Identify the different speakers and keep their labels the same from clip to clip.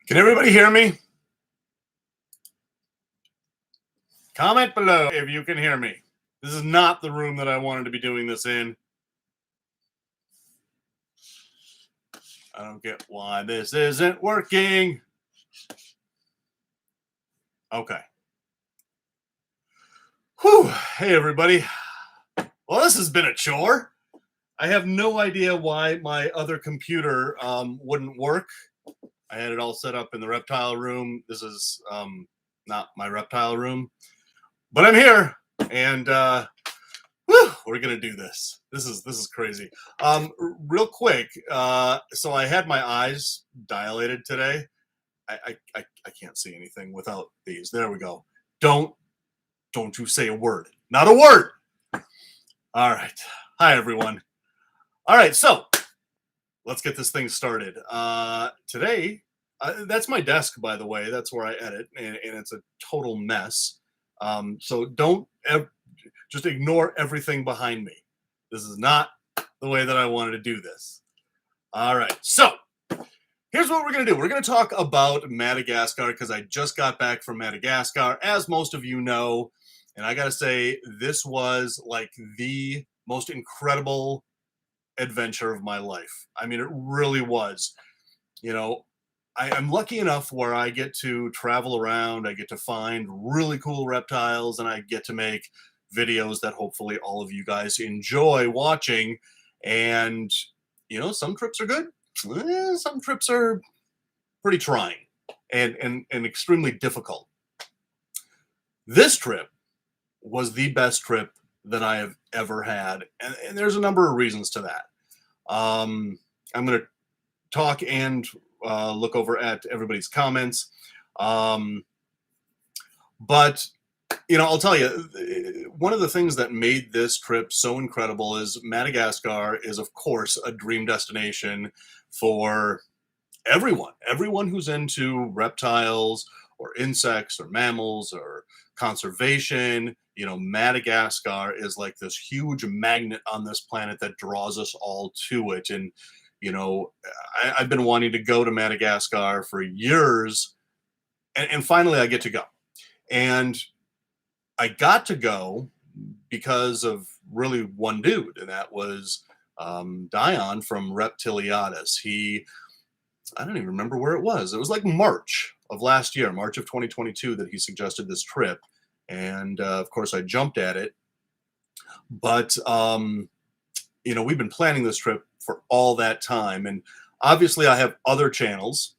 Speaker 1: Can everybody hear me? Comment below if you can hear me. This is not the room that I wanted to be doing this in. I don't get why this isn't working. Okay. Whew. Hey, everybody. Well, this has been a chore. I have no idea why my other computer wouldn't work. I had it all set up in the reptile room. This is not my reptile room, but I'm here, and we're gonna do this. This is crazy. Real quick. So I had my eyes dilated today. I can't see anything without these. There we go. Don't you say a word. Not a word. All right. Hi everyone. All right. So let's get this thing started. Today, that's my desk, by the way. That's where I edit, and it's a total mess. So don't just ignore everything behind me. This is not the way that I wanted to do this. All right. So here's what we're going to do. We're going to talk about Madagascar because I just got back from Madagascar, as most of you know. And I got to say, this was like the most incredible adventure of my life. I mean, it really was. You know, I'm lucky enough where I get to travel around. I get to find really cool reptiles, and I get to make videos that hopefully all of you guys enjoy watching. And, you know, some trips are good. Some trips are pretty trying and extremely difficult. This trip was the best trip that I have ever had. And there's a number of reasons to that. I'm going to talk and look over at everybody's comments. But, you know, I'll tell you, one of the things that made this trip so incredible is Madagascar is, of course, a dream destination for everyone who's into reptiles or insects or mammals or conservation. You know, Madagascar is like this huge magnet on this planet that draws us all to it. And, you know, I've been wanting to go to Madagascar for years, and finally I get to go. And I got to go because of really one dude, and that was Dion from Reptiliatus. I don't even remember where it was. It was like March of last year, March of 2022, that he suggested this trip. And of course, I jumped at it. But, you know, we've been planning this trip for all that time. And obviously, I have other channels,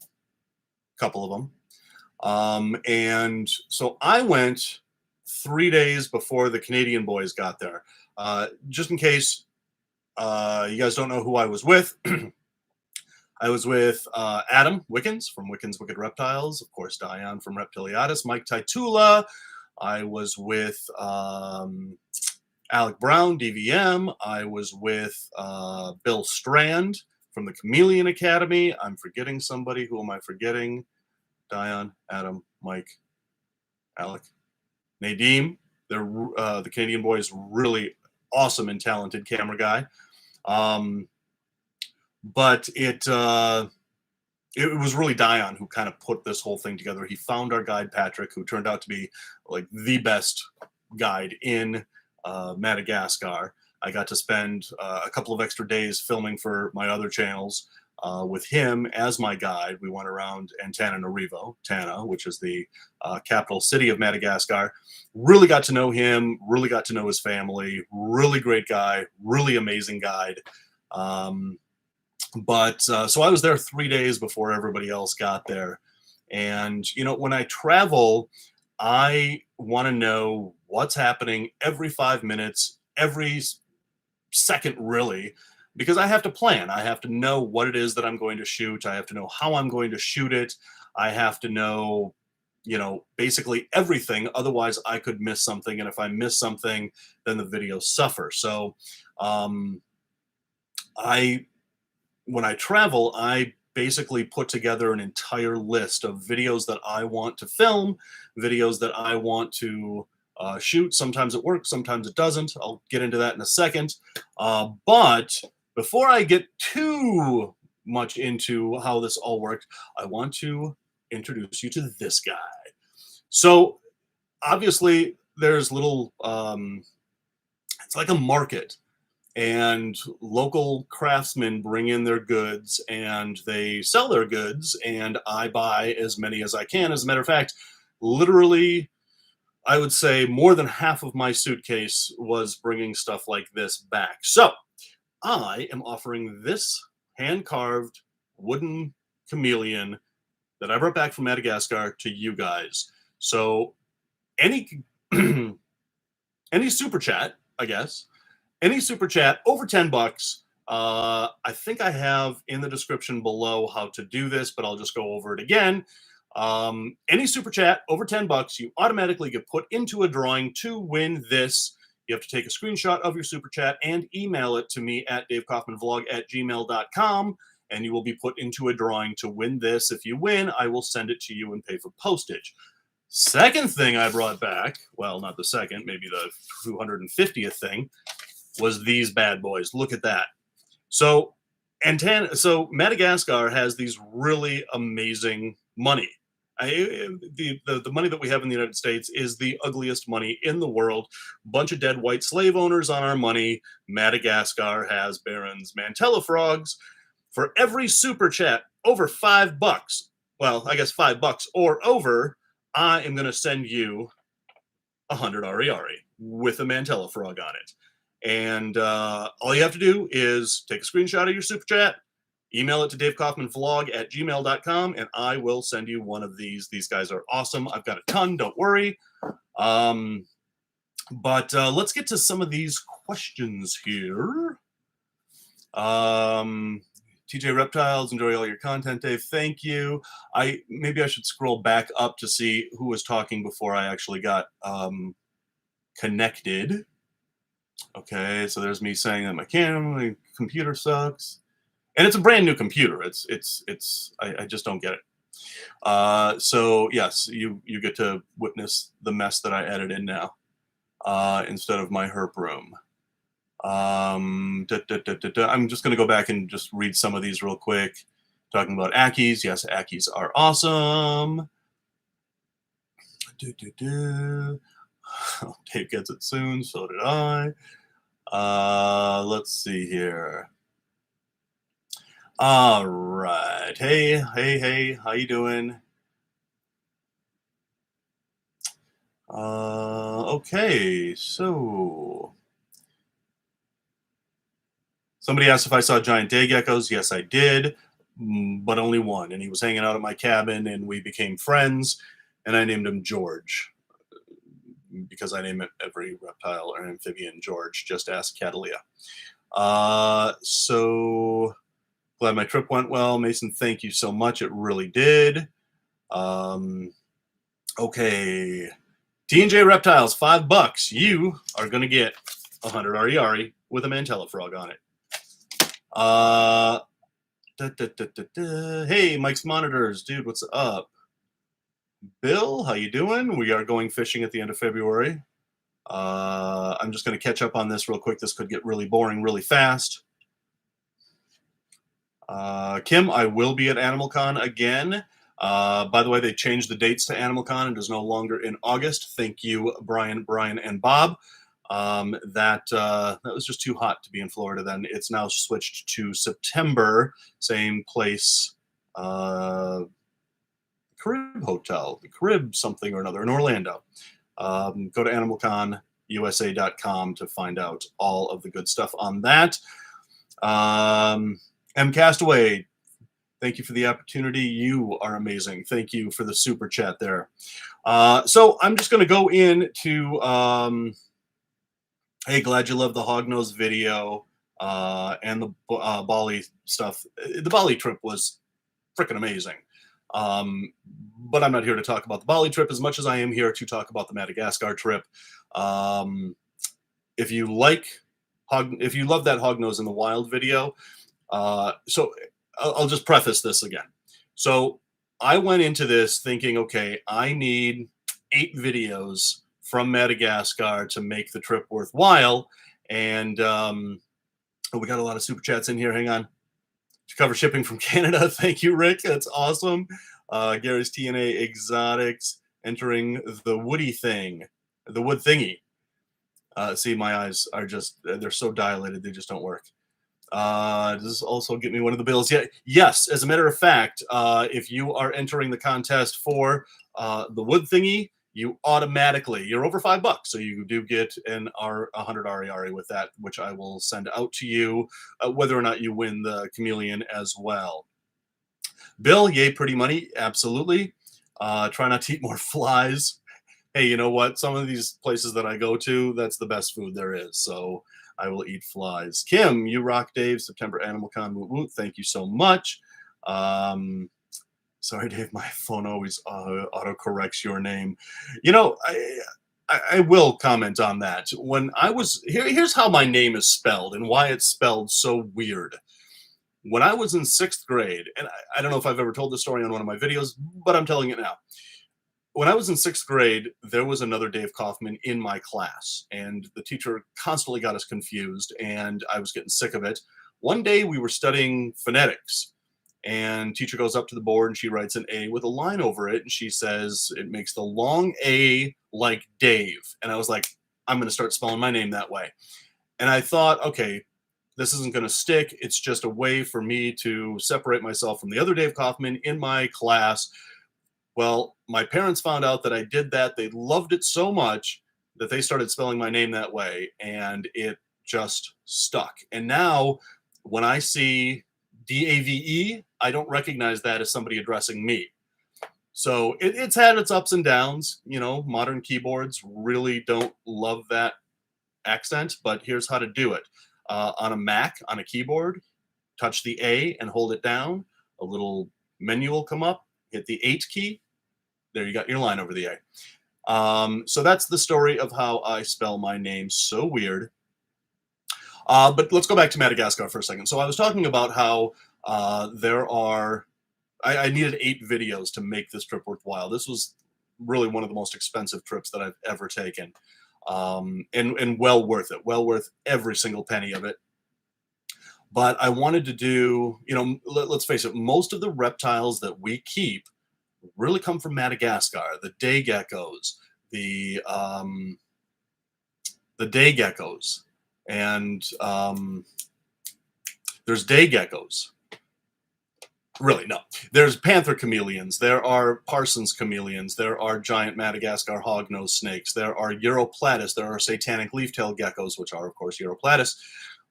Speaker 1: a couple of them. And so I went 3 days before the Canadian boys got there. Just in case you guys don't know who I was with. I was with Adam Wickens from Wickens Wicked Reptiles, of course, Dion from Reptiliatus, Mike Taitula. I was with Alec Brown, DVM. I was with Bill Strand from the Chameleon Academy. I'm forgetting somebody. Who am I forgetting? Dion, Adam, Mike, Alec, Nadeem. They're the Canadian boy is really awesome and talented camera guy. But it was really Dion who kind of put this whole thing together. He found our guide, Patrick, who turned out to be like the best guide in Madagascar. I got to spend a couple of extra days filming for my other channels with him as my guide. We went around Antananarivo, Tana, which is the capital city of Madagascar. Really got to know him, really got to know his family. Really great guy, really amazing guide. So I was there 3 days before everybody else got there. And, you know, when I travel, I want to know what's happening every 5 minutes, every second, really, because I have to plan. I have to know what it is that I'm going to shoot. I have to know how I'm going to shoot it. I have to know, you know, basically everything. Otherwise, I could miss something. And if I miss something, then the video suffers. So when I travel, I basically put together an entire list of videos that I want to film, videos that I want to shoot. Sometimes it works, sometimes it doesn't. I'll get into that in a second. But before I get too much into how this all worked, I want to introduce you to this guy. So obviously there's little it's like a market, and local craftsmen bring in their goods and they sell their goods, and I buy as many as I can. As a matter of fact, literally, I would say more than half of my suitcase was bringing stuff like this back. So I am offering this hand-carved wooden chameleon that I brought back from Madagascar to you guys. So any any super chat, I guess, any super chat over $10. I think I have in the description below how to do this, but I'll just go over it again. Any super chat over $10, you automatically get put into a drawing to win this. You have to take a screenshot of your super chat and email it to me at davekaufmanvlog@gmail.com, and you will be put into a drawing to win this. If you win, I will send it to you and pay for postage. Second thing I brought back, well, not the second, maybe the 250th thing, was these bad boys. Look at that. So Madagascar has these really amazing money. The money that we have in the United States is the ugliest money in the world. Bunch of dead white slave owners on our money. Madagascar has Baron's Mantella frogs. For every super chat over $5, well, I guess $5 or over, I am going to send you 100 Ariari with a Mantella frog on it. And all you have to do is take a screenshot of your super chat, email it to davekaufmanvlog@gmail.com, and I will send you one of these. These guys are awesome. I've got a ton, don't worry. But let's get to some of these questions here. TJ Reptiles, enjoy all your content, Dave. Thank you. Maybe I should scroll back up to see who was talking before I actually got connected. Okay, so there's me saying that my computer sucks, and it's a brand new computer. I just don't get it. So yes, you get to witness the mess that I added in now instead of my herp room. I'm just going to go back and just read some of these real quick. Talking about Ackies. Yes, Ackies are awesome. Dave gets it soon. So did I. Let's see here. All right. Hey. How you doing? Okay. So somebody asked if I saw giant day geckos. Yes, I did, but only one. And he was hanging out at my cabin, and we became friends. And I named him George, because I name every reptile or amphibian George. Just ask Catalia. So glad my trip went well. Mason, thank you so much. It really did. Okay. T&J Reptiles, $5. You are going to get 100 Ariari with a Mantella frog on it. Hey, Mike's Monitors. Dude, what's up? Bill, how you doing? We are going fishing at the end of February. I'm just going to catch up on this real quick. This could get really boring really fast. Kim, I will be at AnimalCon again. By the way, they changed the dates to AnimalCon. It is no longer in August. Thank you, Brian, and Bob. That was just too hot to be in Florida then. It's now switched to September. Same place. Carib Hotel, the Carib something or another in Orlando. Go to animalconusa.com to find out all of the good stuff on that. M. Castaway, thank you for the opportunity. You are amazing. Thank you for the super chat there. So I'm just going to go into, hey, glad you love the hognose video and the Bali stuff. The Bali trip was freaking amazing. But I'm not here to talk about the Bali trip as much as I am here to talk about the Madagascar trip. If you love that hognose in the wild video, so I'll just preface this again. So I went into this thinking, okay, I need 8 videos from Madagascar to make the trip worthwhile. And we got a lot of super chats in here. Hang on. To cover shipping from Canada. Thank you, Rick. That's awesome. Gary's TNA Exotics entering the woody thing, the wood thingy. See, my eyes are just, they're so dilated, they just don't work. Does this also get me one of the bills? Yeah, yes. As a matter of fact, if you are entering the contest for the wood thingy, you automatically, you're over $5, so you do get an 100 Ariari with that, which I will send out to you, whether or not you win the Chameleon as well. Bill, yay, pretty money, absolutely. Try not to eat more flies. Hey, you know what? Some of these places that I go to, that's the best food there is. So I will eat flies. Kim, you rock, Dave. September Animal Con. Woot woot. Thank you so much. Sorry, Dave. My phone always auto corrects your name. You know, I will comment on that. When I was here's how my name is spelled and why it's spelled so weird. When I was in 6th grade, and I don't know if I've ever told this story on one of my videos, but I'm telling it now. When I was in 6th grade, there was another Dave Kaufman in my class, and the teacher constantly got us confused, and I was getting sick of it. One day we were studying phonetics, and teacher goes up to the board and she writes an A with a line over it, and she says it makes the long A like Dave. And I was like, I'm going to start spelling my name that way. And I thought, okay, this isn't going to stick. It's just a way for me to separate myself from the other Dave Kaufman in my class. Well, my parents found out that I did that. They loved it so much that they started spelling my name that way, and it just stuck. And now when I see DAVE, I don't recognize that as somebody addressing me. So it's had its ups and downs. You know, modern keyboards really don't love that accent, but here's how to do it. On a Mac, on a keyboard, touch the A and hold it down. A little menu will come up. Hit the 8 key. There, you got your line over the A. So that's the story of how I spell my name. So weird. But let's go back to Madagascar for a second. So I was talking about how there are, I needed 8 videos to make this trip worthwhile. This was really one of the most expensive trips that I've ever taken. And well worth it. Well worth every single penny of it. But I wanted to do, you know, let's face it, most of the reptiles that we keep really come from Madagascar. The day geckos, the day geckos, and there's day geckos. Really, no. There's panther chameleons. There are Parsons chameleons. There are giant Madagascar hognose snakes. There are Europlatus. There are satanic leaf-tailed geckos, which are, of course, Europlatus.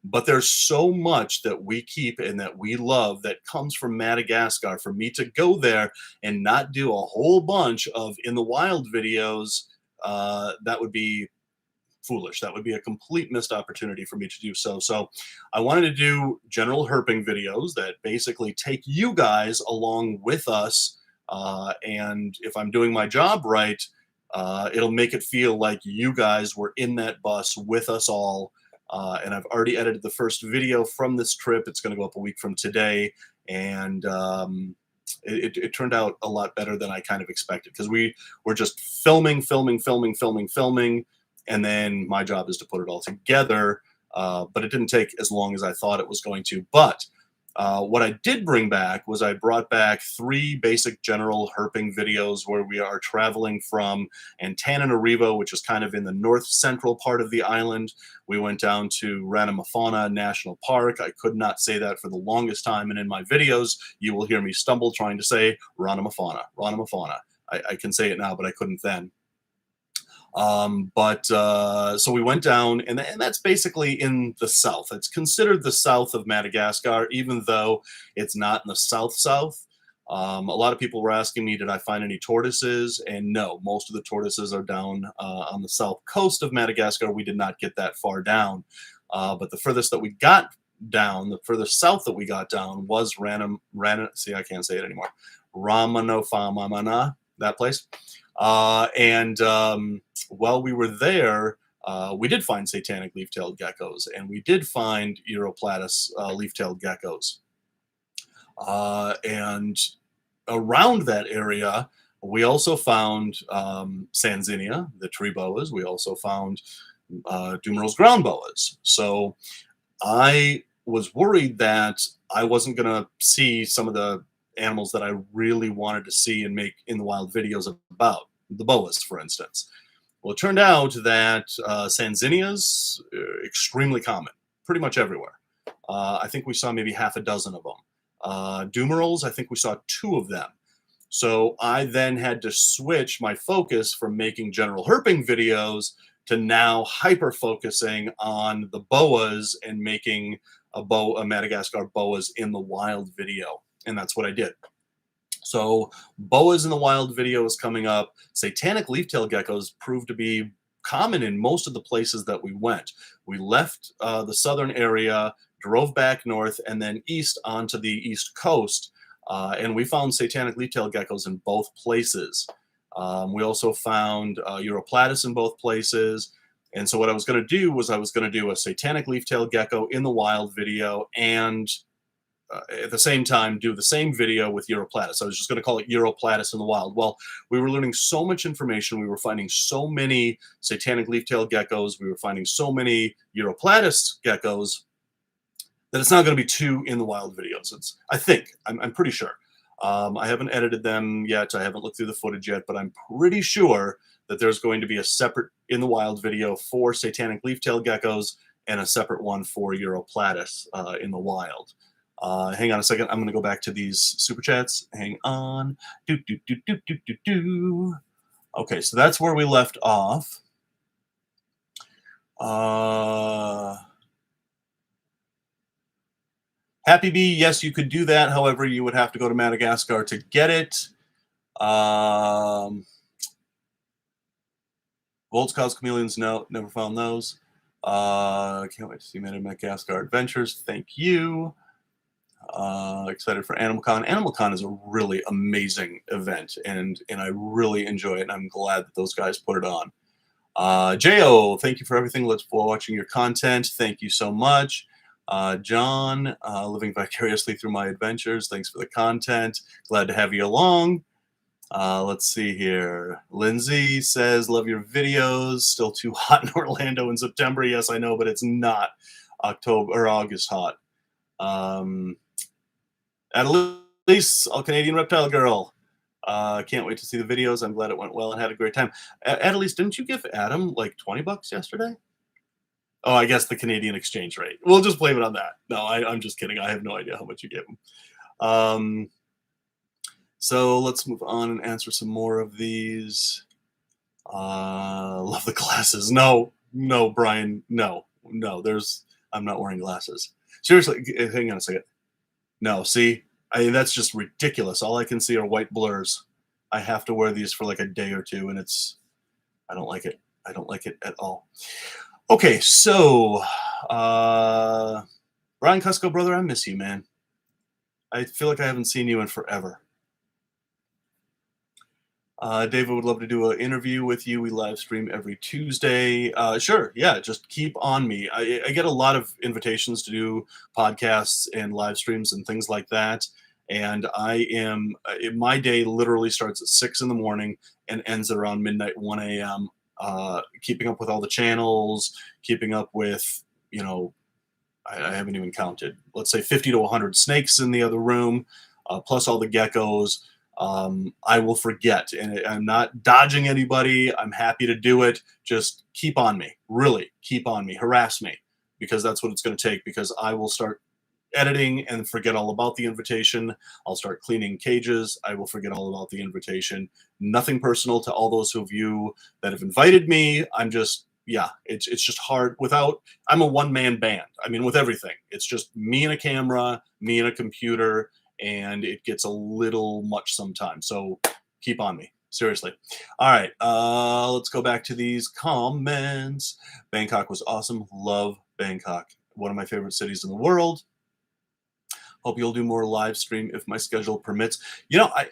Speaker 1: But there's so much that we keep and that we love that comes from Madagascar. For me to go there and not do a whole bunch of in the wild videos, that would be foolish. That would be a complete missed opportunity for me to do so. So I wanted to do general herping videos that basically take you guys along with us. And if I'm doing my job right, it'll make it feel like you guys were in that bus with us all. And I've already edited the first video from this trip. It's going to go up a week from today. And it turned out a lot better than I kind of expected, because we were just filming. And then my job is to put it all together. But it didn't take as long as I thought it was going to. But what I did bring back was I brought back 3 basic general herping videos where we are traveling from Antananarivo, which is kind of in the north central part of the island. We went down to Ranamafauna National Park. I could not say that for the longest time, and in my videos you will hear me stumble trying to say Ranamafauna. I can say it now, but I couldn't then. So we went down, and that's basically in the south. It's considered the south of Madagascar, even though it's not in the south. A lot of people were asking me, did I find any tortoises? And no, most of the tortoises are down on the south coast of Madagascar. We did not get that far down. But the furthest that we got down, the furthest south that we got down was see, I can't say it anymore. Ramanofamana, that place. While we were there, we did find satanic leaf-tailed geckos, and we did find Europlatus leaf-tailed geckos. And around that area, we also found Sanzinia, the tree boas. We also found Dumeral's ground boas. So I was worried that I wasn't going to see some of the animals that I really wanted to see and make in the wild videos about, the boas, for instance. Well, it turned out that Sanzinias are extremely common, pretty much everywhere. I think we saw maybe half a dozen of them. Dumerals, I think we saw 2 of them. So I then had to switch my focus from making general herping videos to now hyper focusing on the boas and making a Madagascar boas in the wild video. And that's what I did. So boas in the wild video is coming up. Satanic leaf-tailed geckos proved to be common in most of the places that we went. We left the southern area, drove back north, and then east onto the east coast. And we found satanic leaf-tailed geckos in both places. We also found Europlatus in both places. And so what I was going to do was I was going to do a satanic leaf-tailed gecko in the wild video and at the same time do the same video with Europlatus. I was just going to call it Europlatus in the wild. Well, we were learning so much information. We were finding so many satanic leaf-tailed geckos. We were finding so many Europlatus geckos that it's not going to be 2 in the wild videos. I think, I'm pretty sure. I haven't edited them yet. I haven't looked through the footage yet, but I'm pretty sure that there's going to be a separate in the wild video for satanic leaf-tailed geckos and a separate one for Europlatus in the wild. Hang on a second. I'm going to go back to these super chats. Hang on. Okay, so that's where we left off. Happy Bee, yes, you could do that. However, you would have to go to Madagascar to get it. Volts, Chameleons, no, never found those. Can't wait to see Madagascar Adventures. Thank you. Excited for Animal Con. Animal Con is a really amazing event, and I really enjoy it, and I'm glad that those guys put it on. J.O., thank you for everything. Let's for watching your content. Thank you so much. John, living vicariously through my adventures. Thanks for the content. Glad to have you along. Let's see here. Lindsay says, love your videos. Still too hot in Orlando in September. Yes, I know, but it's not October or August hot. Annalise, All Canadian Reptile Girl. Can't wait to see the videos. I'm glad it went well and had a great time. Annalise, didn't you give Adam like $20 yesterday? Oh, I guess the Canadian exchange rate. We'll just blame it on that. No, I'm just kidding. I have no idea how much you gave him. So let's move on and answer some more of these. Love the glasses. No, Brian. No. I'm not wearing glasses. Seriously, hang on a second. No, see, that's just ridiculous. All I can see are white blurs. I have to wear these for like a day or 2, and I don't like it. I don't like it at all. Okay, so Brian Cusco, brother, I miss you, man. I feel like I haven't seen you in forever. David would love to do an interview with you. We live stream every Tuesday. Sure, yeah, just keep on me. I get a lot of invitations to do podcasts and live streams and things like that. And my day literally starts at 6 in the morning and ends around midnight, 1 a.m. Keeping up with all the channels, keeping up with, I haven't even counted, let's say 50 to 100 snakes in the other room, plus all the geckos. I will forget, and I'm not dodging anybody. I'm happy to do it. Just keep on me, really keep on me, harass me, because that's what it's going to take, because I will start editing and forget all about the invitation. I'll start cleaning cages. I will forget all about the invitation. Nothing personal to all those of you that have invited me. I'm just, yeah, it's just hard without, I'm a one-man band. I mean, with everything, it's just me and a camera, me and a computer, and it gets a little much sometimes. So keep on me, seriously. All right, let's go back to these comments. Bangkok was awesome. Love Bangkok. One of my favorite cities in the world. Hope you'll do more live stream if my schedule permits. I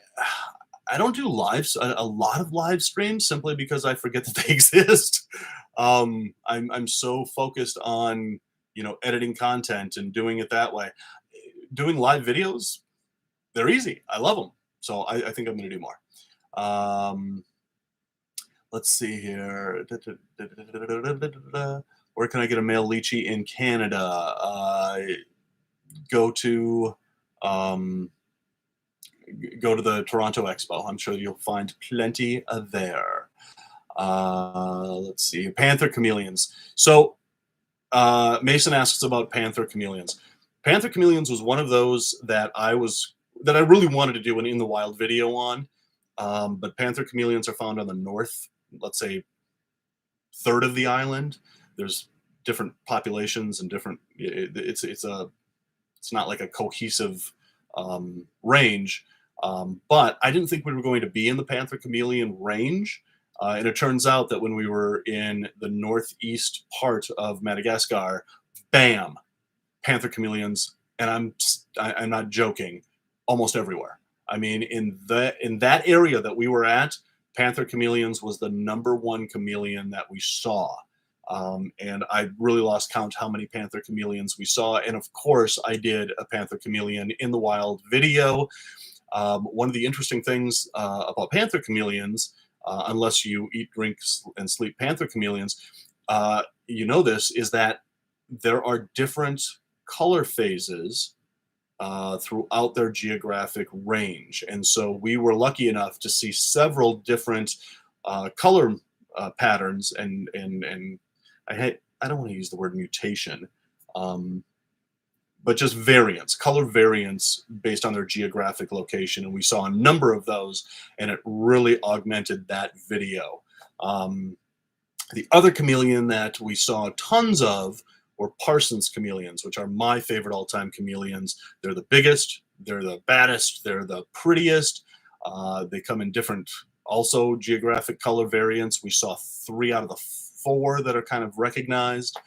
Speaker 1: don't do a lot of live streams simply because I forget that they exist. I'm so focused on editing content and doing it that way. Doing live videos, they're easy. I love them. So I think I'm going to do more. Let's see here. Where can I get a male lychee in Canada? Go to go to the Toronto Expo. I'm sure you'll find plenty there. Let's see, panther chameleons. So Mason asks about panther chameleons. Panther chameleons was one of those that I really wanted to do an in the wild video on. But panther chameleons are found on the north, let's say, third of the island. There's different populations and different. It's not like a cohesive range. But I didn't think we were going to be in the panther chameleon range. And it turns out that when we were in the northeast part of Madagascar, bam, panther chameleons, and I'm not joking, almost everywhere. I mean, in that area that we were at, panther chameleons was the #1 chameleon that we saw. And I really lost count how many panther chameleons we saw. And of course, I did a panther chameleon in the wild video. One of the interesting things about panther chameleons, unless you eat, drink, and sleep panther chameleons, you know this, is that there are different color phases throughout their geographic range. And so we were lucky enough to see several different color patterns and I don't want to use the word mutation, but just variants, color variants based on their geographic location. And we saw a number of those, and it really augmented that video. The other chameleon that we saw tons of were Parsons chameleons, which are my favorite all-time chameleons. They're the biggest, they're the baddest, they're the prettiest. They come in different, also geographic color variants. We saw 3 out of the 4 that are kind of recognized.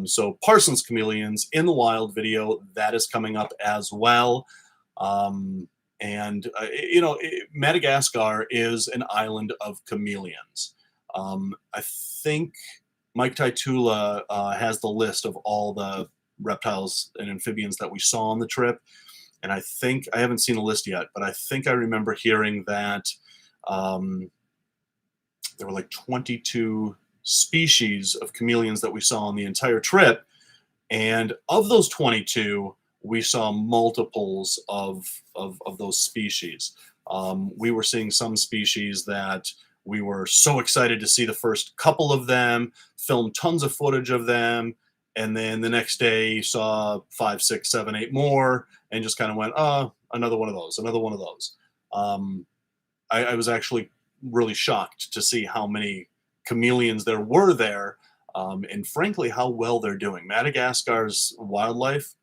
Speaker 1: So Parsons chameleons in the wild video, that is coming up as well. Madagascar is an island of chameleons. I think Mike Taitula has the list of all the reptiles and amphibians that we saw on the trip. And I haven't seen the list yet, but I think I remember hearing that there were like 22 species of chameleons that we saw on the entire trip. And of those 22, we saw multiples of those species. We were seeing some species that we were so excited to see the first couple of them, filmed tons of footage of them, and then the next day saw 5, 6, 7, 8 more, and just kind of went, oh, another one of those, another one of those. I was actually really shocked to see how many chameleons there were there, and frankly, how well they're doing. Madagascar's wildlife,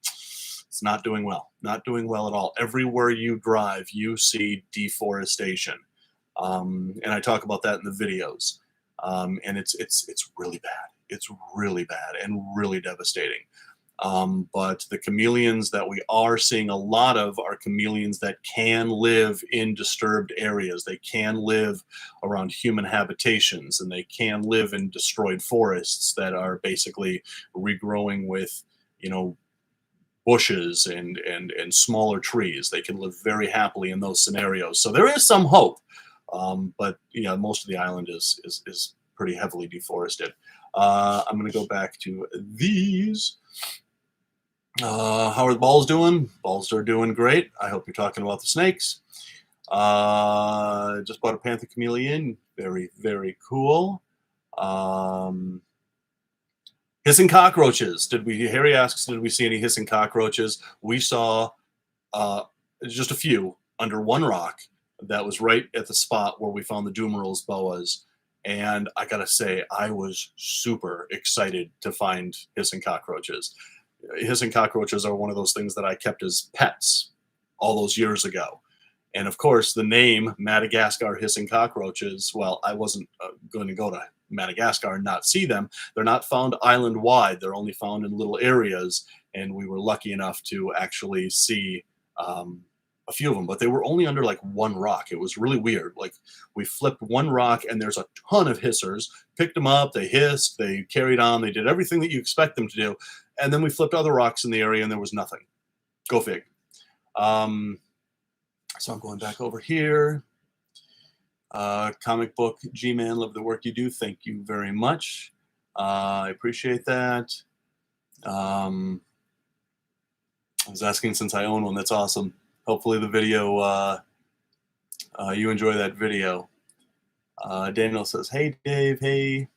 Speaker 1: it's not doing well, not doing well at all. Everywhere you drive, you see deforestation. And I talk about that in the videos. And it's really bad. It's really bad and really devastating. But the chameleons that we are seeing a lot of are chameleons that can live in disturbed areas. They can live around human habitations, and they can live in destroyed forests that are basically regrowing with, bushes and smaller trees. They can live very happily in those scenarios. So there is some hope. But most of the island is pretty heavily deforested. I'm going to go back to these. How are the balls doing? Balls are doing great. I hope you're talking about the snakes. Just bought a panther chameleon. Very, very cool. Hissing cockroaches. Harry asks, did we see any hissing cockroaches? We saw just a few under one rock that was right at the spot where we found the Dumeral's boas. And I gotta say, I was super excited to find hissing cockroaches. Hissing cockroaches are one of those things that I kept as pets all those years ago. And of course, the name Madagascar hissing cockroaches, well, I wasn't going to go to Madagascar and not see them. They're not found island-wide. They're only found in little areas. And we were lucky enough to actually see a few of them, but they were only under like one rock. It was really weird. Like, we flipped one rock and there's a ton of hissers, picked them up, they hissed, they carried on, they did everything that you expect them to do. And then we flipped other rocks in the area and there was nothing. Go fig. So I'm going back over here. Comic book G-Man, love the work you do. Thank you very much. I appreciate that. I was asking since I own one. That's awesome. Hopefully the video, you enjoy that video. Daniel says, hey, Dave, hey.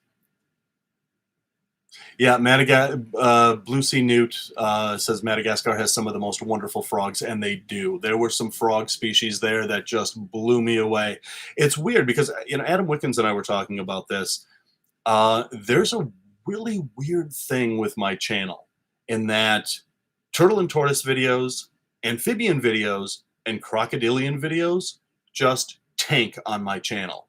Speaker 1: Yeah, Blue Sea Newt says Madagascar has some of the most wonderful frogs, and they do. There were some frog species there that just blew me away. It's weird because, Adam Wickens and I were talking about this. There's a really weird thing with my channel in that turtle and tortoise videos, amphibian videos, and crocodilian videos just tank on my channel.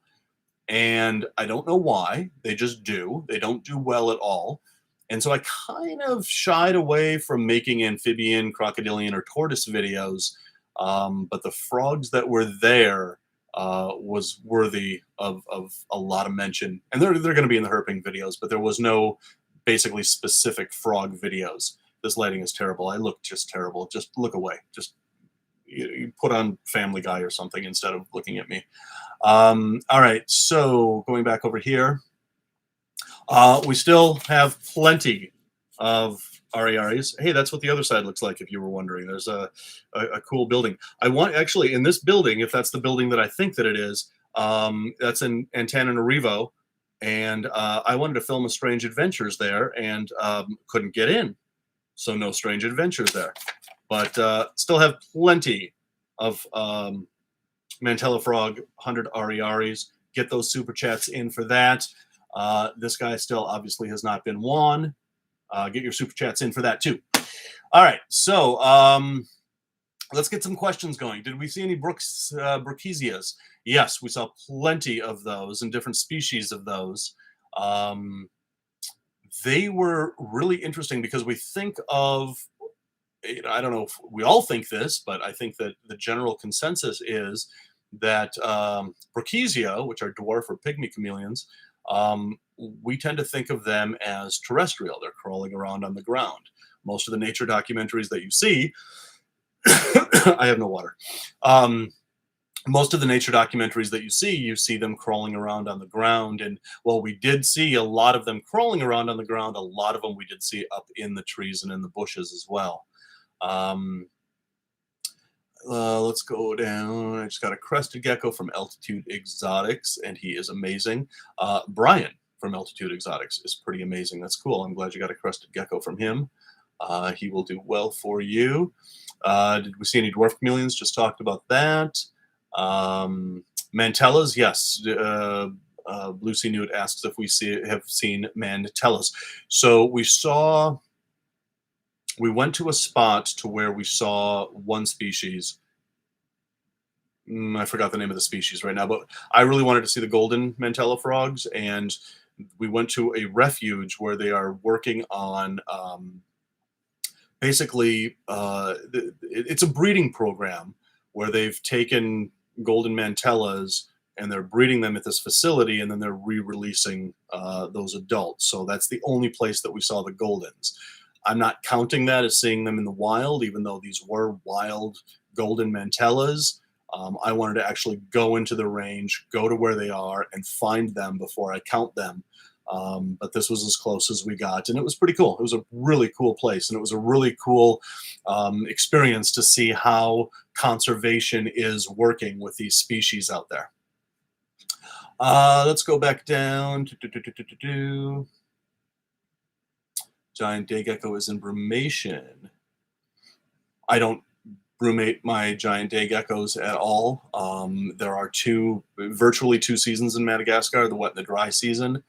Speaker 1: And I don't know why. They just do. They don't do well at all. And so I kind of shied away from making amphibian, crocodilian, or tortoise videos. But the frogs that were there was worthy of a lot of mention. And they're going to be in the herping videos, but there was no basically specific frog videos. This lighting is terrible. I look just terrible. Just look away. Just you put on Family Guy or something instead of looking at me. All right, so going back over here, we still have plenty of ariaris. Hey, that's what the other side looks like, if you were wondering. There's a cool building. I want, actually, in this building, if that's the building that I think that it is, that's in Antananarivo, and I wanted to film a Strange Adventures there, and couldn't get in, so no Strange Adventures there. But still have plenty of Mantella Frog 100 ariaris. Get those super chats in for that. This guy still obviously has not been won. Get your super chats in for that too. All right, so let's get some questions going. Did we see any Brookezias? Yes, we saw plenty of those and different species of those. They were really interesting because we think of, I don't know if we all think this, but I think that the general consensus is that Brookezia, which are dwarf or pygmy chameleons, we tend to think of them as terrestrial. They're crawling around on the ground. Most of the nature documentaries that you see, I have no water. Most of the nature documentaries that you see them crawling around on the ground. And while we did see a lot of them crawling around on the ground, a lot of them we did see up in the trees and in the bushes as well. Let's go down. I just got a crested gecko from Altitude Exotics, and he is amazing. Brian from Altitude Exotics is pretty amazing. That's cool. I'm glad you got a crested gecko from him. He will do well for you. Did we see any dwarf chameleons? Just talked about that. Mantellas, yes. Blue Sea Newt asks if we have seen mantellas. So we went to a spot to where we saw one species. I forgot the name of the species right now, but I really wanted to see the golden Mantella frogs, and we went to a refuge where they are working on basically it's a breeding program where they've taken golden Mantellas and they're breeding them at this facility, and then they're re-releasing those adults. So that's the only place that we saw the goldens. I'm not counting that as seeing them in the wild, even though these were wild golden Mantellas. I wanted to actually go into the range, go to where they are, and find them before I count them. But this was as close as we got, and it was pretty cool. It was a really cool place, and it was a really cool experience to see how conservation is working with these species out there. Let's go back down. Giant day gecko is in brumation. I don't brumate my giant day geckos at all. There are virtually two seasons in Madagascar, the wet and the dry season.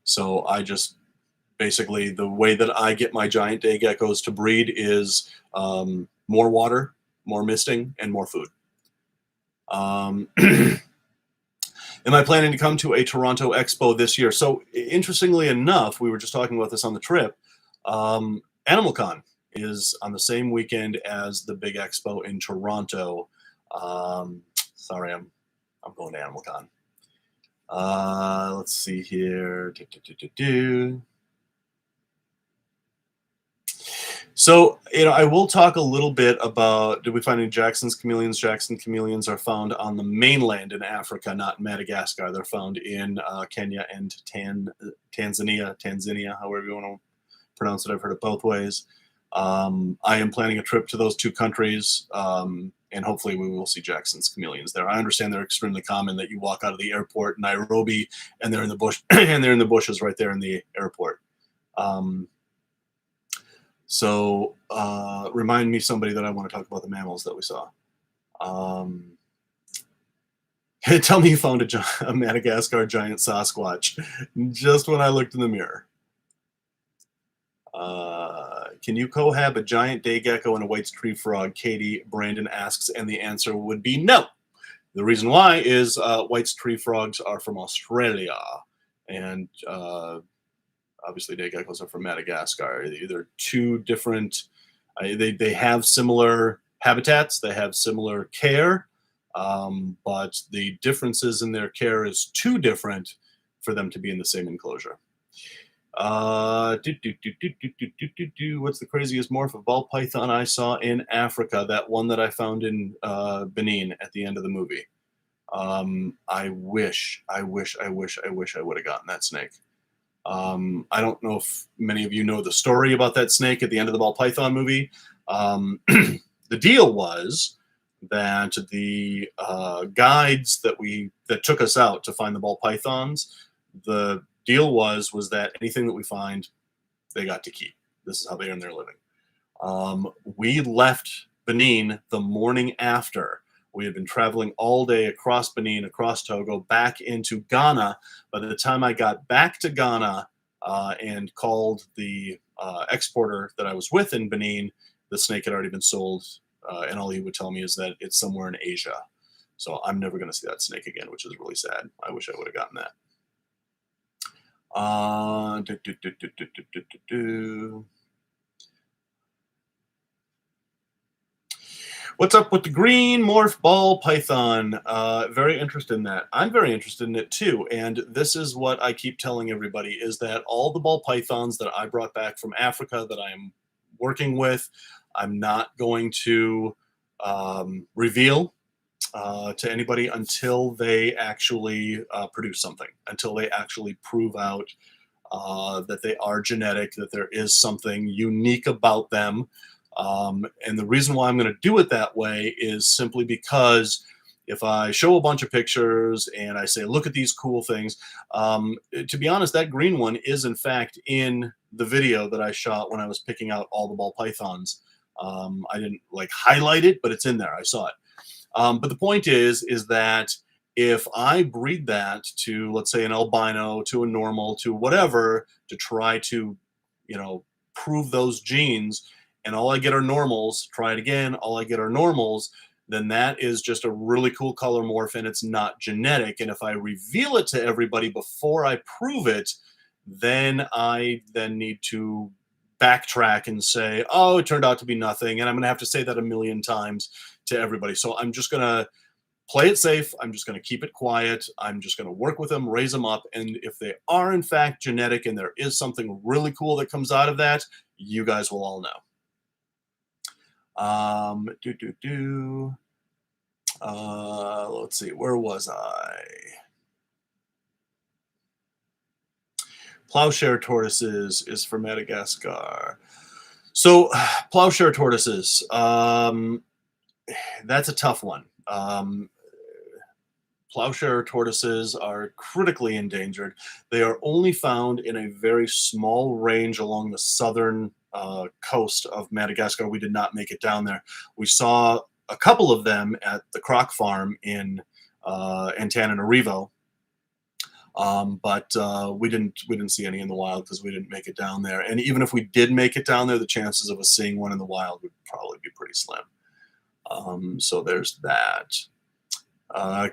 Speaker 1: So I just basically, the way that I get my giant day geckos to breed is more water, more misting, and more food. Am I planning to come to a Toronto Expo this year? So interestingly enough, we were just talking about this on the trip. AnimalCon is on the same weekend as the big expo in Toronto. Sorry, I'm going to AnimalCon. Let's see here. So, I will talk a little bit about, did we find any Jackson's chameleons? Jackson chameleons are found on the mainland in Africa, not in Madagascar. They're found in Kenya and Tanzania, however you want to pronounce it. I've heard it both ways. I am planning a trip to those two countries, and hopefully we will see Jackson's chameleons there. I understand they're extremely common, that you walk out of the airport in Nairobi and they're in the bush and they're in the bushes right there in the airport. Um, Remind me, somebody, that I want to talk about the mammals that we saw. Um, Tell me you found a Madagascar giant Sasquatch just when I looked in the mirror. Can you cohab a giant day gecko and a white tree frog? Katie Brandon asks, and the answer would be no. The reason why is white tree frogs are from Australia, and obviously day geckos are from Madagascar. They're two different. They have similar habitats. They have similar care, but the differences in their care is too different for them to be in the same enclosure. What's the craziest morph of ball python I saw in Africa? That one that I found in Benin at the end of the movie. I wish I would have gotten that snake. I don't know if many of you know the story about that snake at the end of the ball python movie. The deal was that the guides that took us out to find the ball pythons, the deal was that anything that we find, they got to keep. This is how they earn their living. We left Benin the morning after. We had been traveling all day across Benin, across Togo, back into Ghana. By the time I got back to Ghana and called the exporter that I was with in Benin, the snake had already been sold, and all he would tell me is that it's somewhere in Asia. So I'm never going to see that snake again, which is really sad. I wish I would have gotten that. What's up with the green morph ball python? Very interested in that. I'm very interested in it too. And this is what I keep telling everybody, is that all the ball pythons that I brought back from Africa that I'm working with, I'm not going to reveal to anybody until they actually produce something, until they actually prove out that they are genetic, that there is something unique about them. And the reason why I'm going to do it that way is simply because if I show a bunch of pictures and I say, look at these cool things, to be honest, that green one is in fact in the video that I shot when I was picking out all the ball pythons. I didn't like highlight it, but it's in there. I saw it. But the point is that if I breed that to, let's say, an albino, to a normal, to whatever, to try to, prove those genes, and all I get are normals, try it again, all I get are normals, then that is just a really cool color morph, and it's not genetic. And if I reveal it to everybody before I prove it, then I need to backtrack and say, oh, it turned out to be nothing. And I'm going to have to say that a million times to everybody. So I'm just going to play it safe. I'm just going to keep it quiet. I'm just going to work with them, raise them up. And if they are in fact genetic and there is something really cool that comes out of that, you guys will all know. Let's see, where was I? Plowshare tortoises is for Madagascar. So plowshare tortoises, that's a tough one. Plowshare tortoises are critically endangered. They are only found in a very small range along the southern coast of Madagascar. We did not make it down there. We saw a couple of them at the croc farm in Antananarivo, but we didn't see any in the wild because we didn't make it down there. And even if we did make it down there, the chances of us seeing one in the wild would probably be pretty slim. So there's that.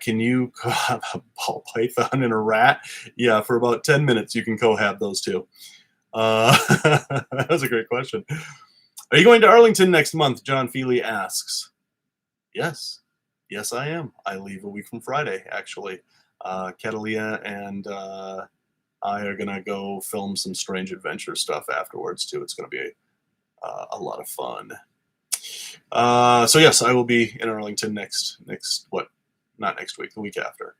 Speaker 1: Can you cohab a ball python and a rat? Yeah, for about 10 minutes you can cohab those two. That was a great question. Are you going to Arlington next month? John Feely asks. Yes, I am. I leave a week from Friday, actually. Catalia and I are gonna go film some strange adventure stuff afterwards too. It's gonna be a lot of fun. So yes, I will be in Arlington next what? Not next week, the week after.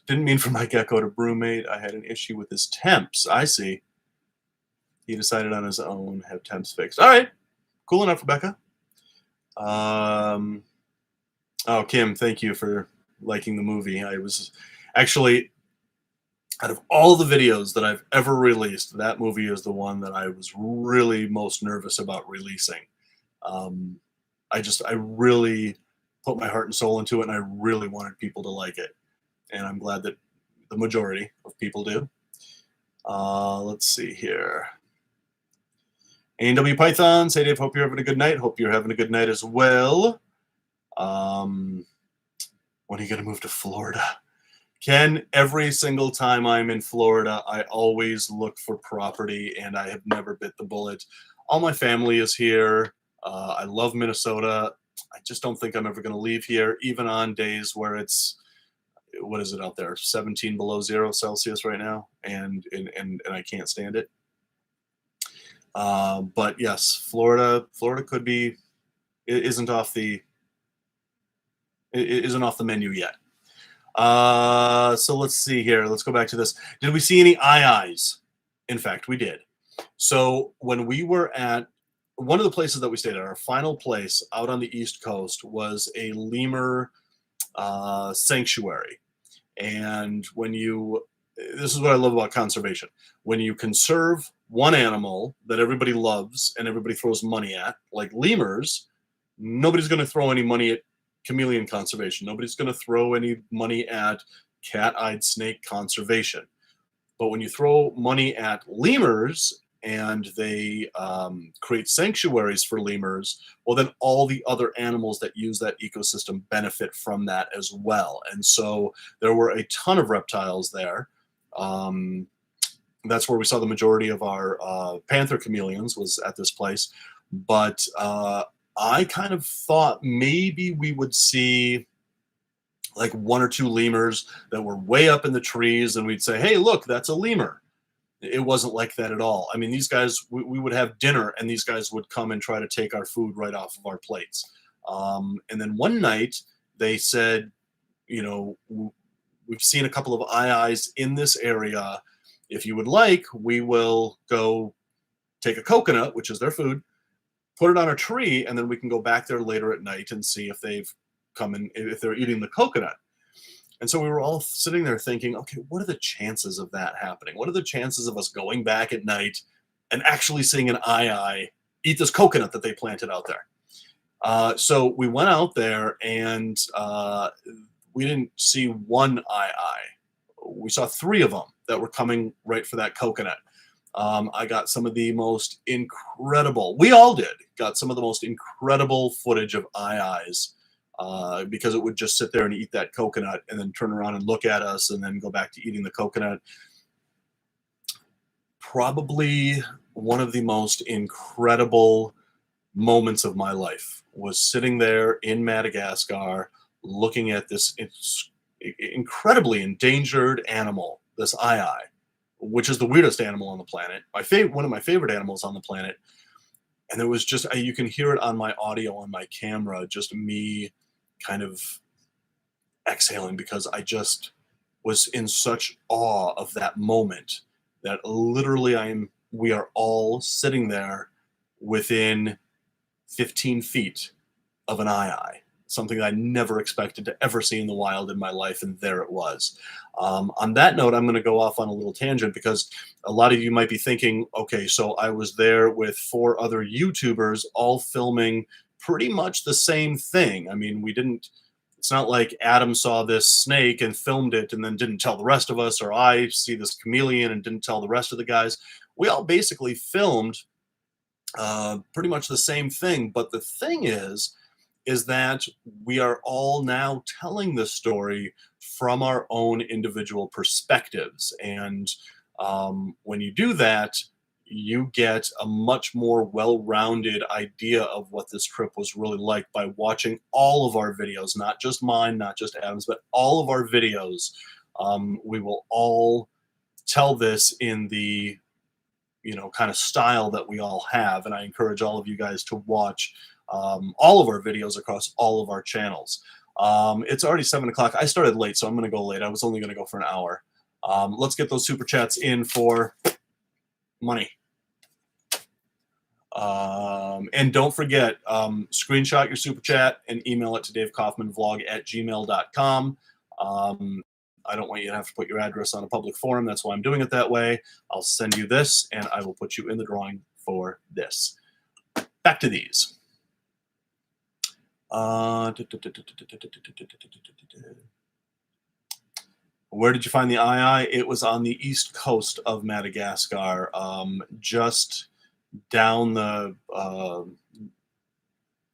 Speaker 1: Didn't mean for my gecko to brumate. I had an issue with his temps. I see. He decided on his own, have temps fixed. All right, cool enough, Rebecca. Oh, Kim, thank you for liking the movie. I was actually, out of all the videos that I've ever released, that movie is the one that I was really most nervous about releasing. Um, I really put my heart and soul into it, and I really wanted people to like it. And I'm glad that the majority of people do. Let's see here. A&W Pythons, hey Dave, hope you're having a good night. Hope you're having a good night as well. When are you going to move to Florida? Ken, every single time I'm in Florida, I always look for property, and I have never bit the bullet. All my family is here. I love Minnesota. I just don't think I'm ever going to leave here, even on days where it's, what is it out there, 17 below 0 Celsius right now, and I can't stand it. But yes, Florida could be, it isn't off the menu yet. So let's see here. Let's go back to this. Did we see any eyes? In fact, we did. So when we were at one of the places that we stayed at, our final place out on the East Coast was a lemur sanctuary. And when you, this is what I love about conservation. When you conserve one animal that everybody loves and everybody throws money at, like lemurs, nobody's going to throw any money at chameleon conservation. Nobody's going to throw any money at cat-eyed snake conservation. But when you throw money at lemurs and they create sanctuaries for lemurs, well, then all the other animals that use that ecosystem benefit from that as well. And so there were a ton of reptiles there. That's where we saw the majority of our panther chameleons was at this place. But I kind of thought maybe we would see like one or two lemurs that were way up in the trees, and we'd say, hey, look, that's a lemur. It wasn't like that at all. I mean, these guys, we would have dinner, and these guys would come and try to take our food right off of our plates. And then one night, they said, you know, we've seen a couple of eyes in this area. If you would like, we will go take a coconut, which is their food, put it on a tree, and then we can go back there later at night and see if they've come in, if they're eating the coconut. And so we were all sitting there thinking, okay, what are the chances of that happening? What are the chances of us going back at night and actually seeing an eye eat this coconut that they planted out there? So we went out there, and we didn't see one eye. We saw three of them that were coming right for that coconut. I got some of the most incredible, we all did, got some of the most incredible footage of eyes because it would just sit there and eat that coconut and then turn around and look at us and then go back to eating the coconut. Probably one of the most incredible moments of my life was sitting there in Madagascar looking at this incredibly endangered animal, this eye, which is the weirdest animal on the planet. One of my favorite animals on the planet. And there was just, you can hear it on my audio on my camera, just me kind of exhaling because I just was in such awe of that moment that literally we are all sitting there within 15 feet of an eye. Something I never expected to ever see in the wild in my life, and there it was. On that note, I'm going to go off on a little tangent because a lot of you might be thinking, okay, so I was there with 4 other YouTubers all filming pretty much the same thing. I mean, it's not like Adam saw this snake and filmed it and then didn't tell the rest of us, or I see this chameleon and didn't tell the rest of the guys. We all basically filmed pretty much the same thing. But the thing is that we are all now telling this story from our own individual perspectives. And when you do that, you get a much more well-rounded idea of what this trip was really like by watching all of our videos, not just mine, not just Adam's, but all of our videos. We will all tell this in the, kind of style that we all have. And I encourage all of you guys to watch all of our videos across all of our channels. It's already 7 o'clock. I started late, so I'm going to go late. I was only going to go for an hour. Let's get those super chats in for money. And don't forget, screenshot your super chat and email it to davekaufmanvlog@gmail.com. I don't want you to have to put your address on a public forum. That's why I'm doing it that way. I'll send you this, and I will put you in the drawing for this. Back to these. Where did you find the ii? It was on the east coast of Madagascar, just down the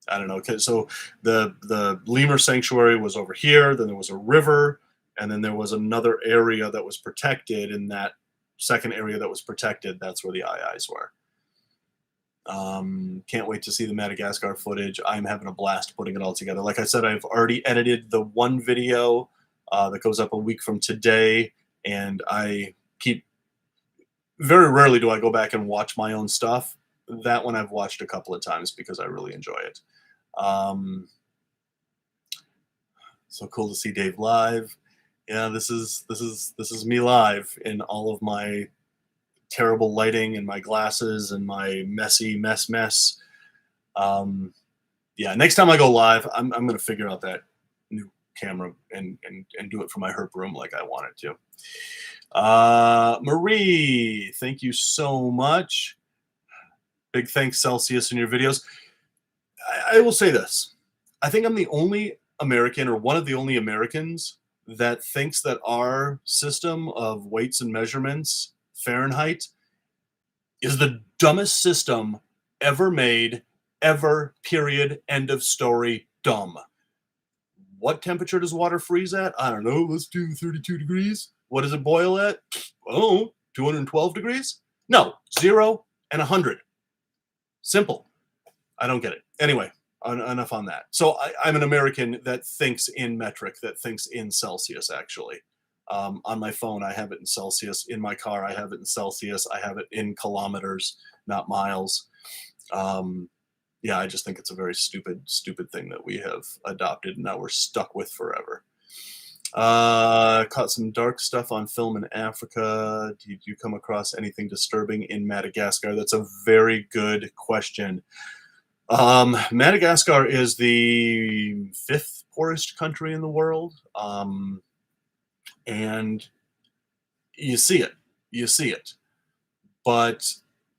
Speaker 1: I don't know. So the lemur sanctuary was over here. Then there was a river, and then there was another area that was protected. In that second area that was protected, that's where the iis were. Can't wait to see the Madagascar footage. I'm having a blast putting it all together. Like I said, I've already edited the one video that goes up a week from today, and I keep very rarely do I go back and watch my own stuff. That one I've watched a couple of times because I really enjoy it. So cool to see Dave live. Yeah, this is me live in all of my terrible lighting and my glasses and my messy mess. Yeah, next time I go live, I'm gonna figure out that new camera and do it for my herp room like I want it to. Marie, thank you so much. Big thanks, Celsius, in your videos. I will say this. I think I'm the only American, or one of the only Americans, that thinks that our system of weights and measurements, Fahrenheit, is the dumbest system ever made, ever, period, end of story, dumb. What temperature does water freeze at? I don't know. Let's do 32 degrees. What does it boil at? Oh, 212 degrees? No, 0 and 100. Simple. I don't get it. Anyway, enough on that. So I'm an American that thinks in metric, that thinks in Celsius, actually. On my phone, I have it in Celsius. In my car, I have it in Celsius. I have it in kilometers, not miles. Yeah, I just think it's a very stupid thing that we have adopted, and now we're stuck with forever. Caught some dark stuff on film in Africa. Did you come across anything disturbing in Madagascar? That's a very good question. Madagascar is the 5th poorest country in the world. And you see it. But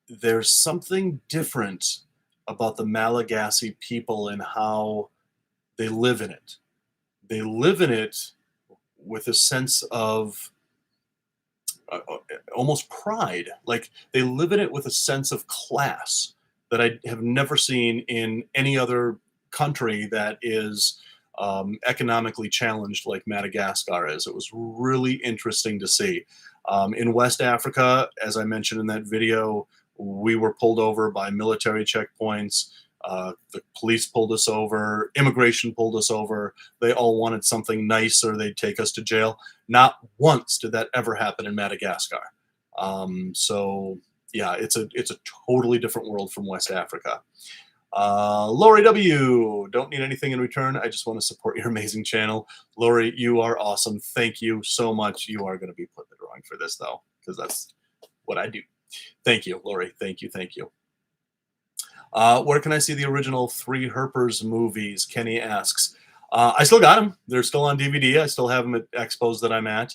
Speaker 1: there's something different about the Malagasy people and how they live in it. They live in it with a sense of almost pride. Like, they live in it with a sense of class that I have never seen in any other country that is economically challenged like Madagascar is. It was really interesting to see. In West Africa, as I mentioned in that video, we were pulled over by military checkpoints. The police pulled us over. Immigration pulled us over. They all wanted something nice or they'd take us to jail. Not once did that ever happen in Madagascar. So yeah, it's a totally different world from West Africa. Lori W, don't need anything in return. I just want to support your amazing channel. Lori, you are awesome. Thank you so much. You are going to be put in the drawing for this, though, because that's what I do. Thank you, Lori. Thank you. Thank you. Where can I see the original 3 Herpers movies? Kenny asks. I still got them. They're still on DVD. I still have them at expos that I'm at.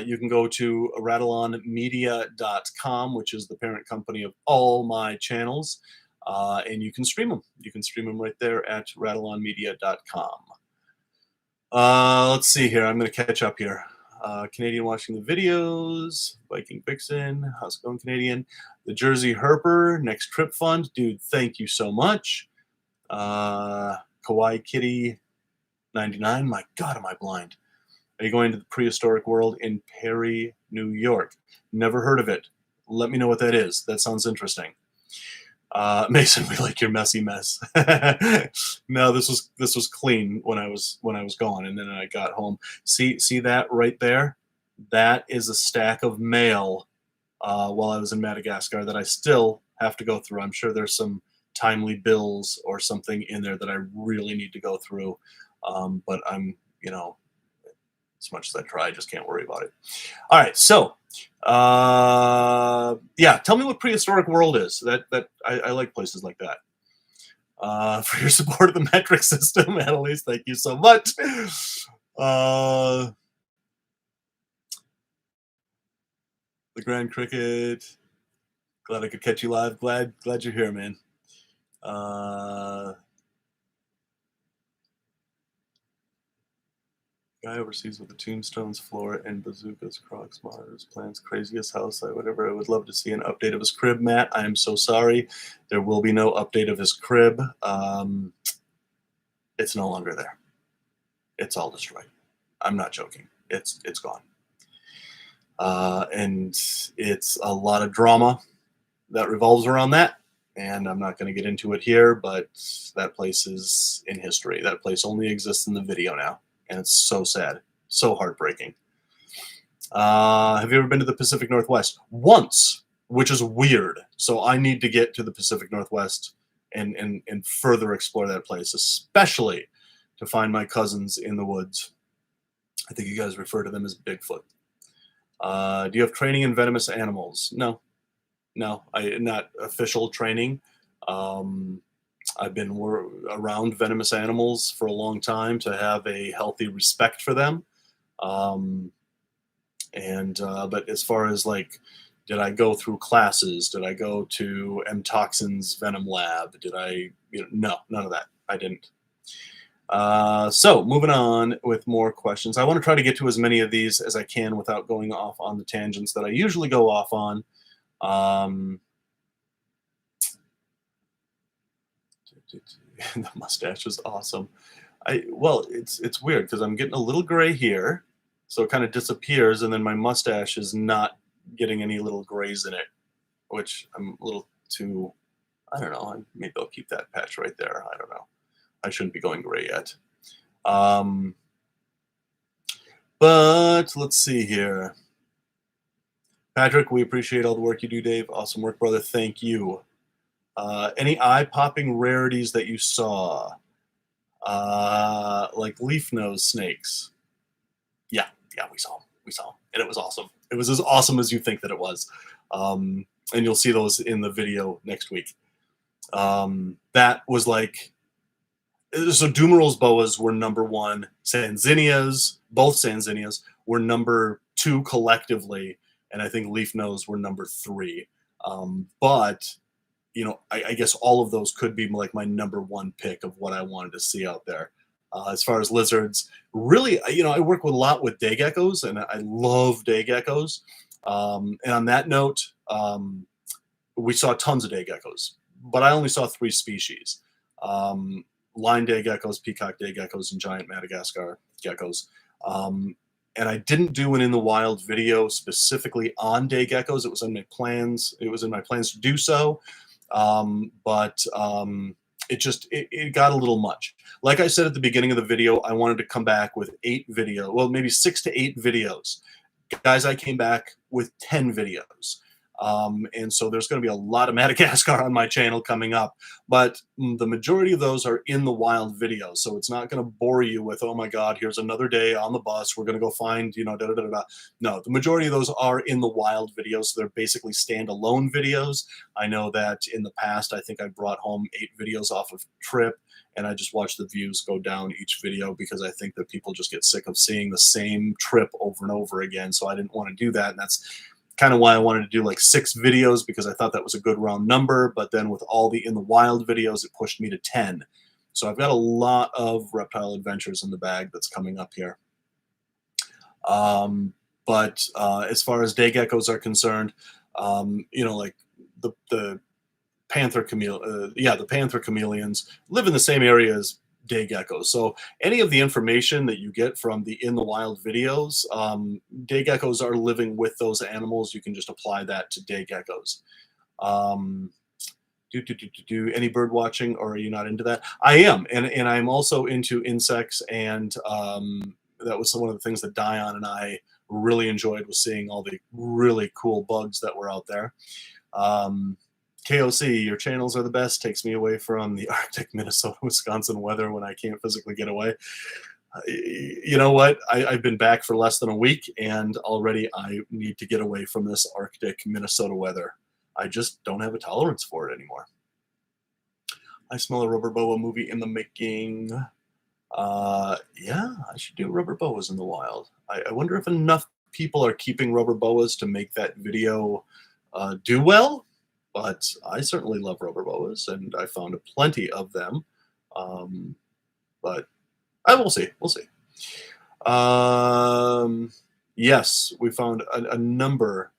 Speaker 1: You can go to rattleonmedia.com, which is the parent company of all my channels, and you can stream them. You can stream them right there at rattleonmedia.com. Let's see here. I'm going to catch up here. Canadian watching the videos. Viking Vixen. How's it going, Canadian? The Jersey Herper. Next Trip Fund. Dude, thank you so much. Kawaii Kitty 99. My God, am I blind? Are you going to the prehistoric world in Perry, New York? Never heard of it. Let me know what that is. That sounds interesting. Mason, we like your messy mess. No, this was clean when I was gone, and then I got home. See that right there? That is a stack of mail while I was in Madagascar that I still have to go through. I'm sure there's some timely bills or something in there that I really need to go through. But I'm, as much as I try, I just can't worry about it. All right, so Yeah, tell me what prehistoric world is. I like places like that. For your support of the metric system, Annalise, thank you so much. Uh, the Grand Cricket. Glad I could catch you live. Glad you're here, man. Guy overseas with the tombstones, floor, and bazookas, crocs, monitors, plans, craziest house. I would love to see an update of his crib, Matt. I am so sorry. There will be no update of his crib. It's no longer there. It's all destroyed. I'm not joking. It's gone. And it's a lot of drama that revolves around that. And I'm not going to get into it here, but that place is in history. That place only exists in the video now. And it's so sad, so heartbreaking. Have you ever been to the Pacific Northwest? Once, which is weird. So I need to get to the Pacific Northwest and further explore that place, especially to find my cousins in the woods. I think you guys refer to them as Bigfoot. Do you have training in venomous animals? No, not official training. I've been around venomous animals for a long time to have a healthy respect for them. But as far as like, did I go through classes? Did I go to M Toxin's Venom Lab? Did I, no, none of that. I didn't. So moving on with more questions. I want to try to get to as many of these as I can without going off on the tangents that I usually go off on. The mustache is awesome. Well, it's weird because I'm getting a little gray here, so it kind of disappears, and then my mustache is not getting any little grays in it, which I'm a little too, I don't know, maybe I'll keep that patch right there. I don't know. I shouldn't be going gray yet. But let's see here. Patrick, we appreciate all the work you do, Dave. Awesome work, brother. Thank you. Any eye-popping rarities that you saw? Like leaf nose snakes. Yeah, we saw them, and it was awesome. It was as awesome as you think that it was. And you'll see those in the video next week. That was like, so Dumeral's boas were number one. Sanzinias, both Sanzinias, were number two collectively, and I think leaf nose were number three. But I guess all of those could be like my number one pick of what I wanted to see out there. As far as lizards, really, I work a lot with day geckos, and I love day geckos. And on that note, we saw tons of day geckos, but I only saw 3 species. Line day geckos, peacock day geckos, and giant Madagascar geckos. And I didn't do an in the wild video specifically on day geckos. It was in my plans. It was in my plans to do so. But it got a little much. Like I said at the beginning of the video, I wanted to come back with 8 videos, well, maybe 6 to 8 videos. Guys, I came back with 10 videos. And so there's going to be a lot of Madagascar on my channel coming up, but the majority of those are in the wild videos. So it's not going to bore you with, oh my God, here's another day on the bus. We're going to go find, No, the majority of those are in the wild videos. So they're basically standalone videos. I know that in the past, I think I brought home 8 videos off of trip, and I just watch the views go down each video because I think that people just get sick of seeing the same trip over and over again. So I didn't want to do that. And that's kind of why I wanted to do like 6 videos, because I thought that was a good round number. But then with all the in the wild videos, it pushed me to 10. So I've got a lot of reptile adventures in the bag that's coming up here. But as far as day geckos are concerned, like the panther the panther chameleons live in the same area as day geckos. So any of the information that you get from the in the wild videos, day geckos are living with those animals. You can just apply that to day geckos. Do any bird watching, or are you not into that? I am, and I'm also into insects, and that was one of the things that Dion and I really enjoyed, was seeing all the really cool bugs that were out there. KOC, your channels are the best. Takes me away from the Arctic, Minnesota, Wisconsin weather when I can't physically get away. You know what? I've been back for less than a week, and already I need to get away from this Arctic Minnesota weather. I just don't have a tolerance for it anymore. I smell a rubber boa movie in the making. Yeah, I should do rubber boas in the wild. I wonder if enough people are keeping rubber boas to make that video do well. But I certainly love rubber boas, and I found plenty of them. Um, but I will see. We'll see. Um, yes, we found a number.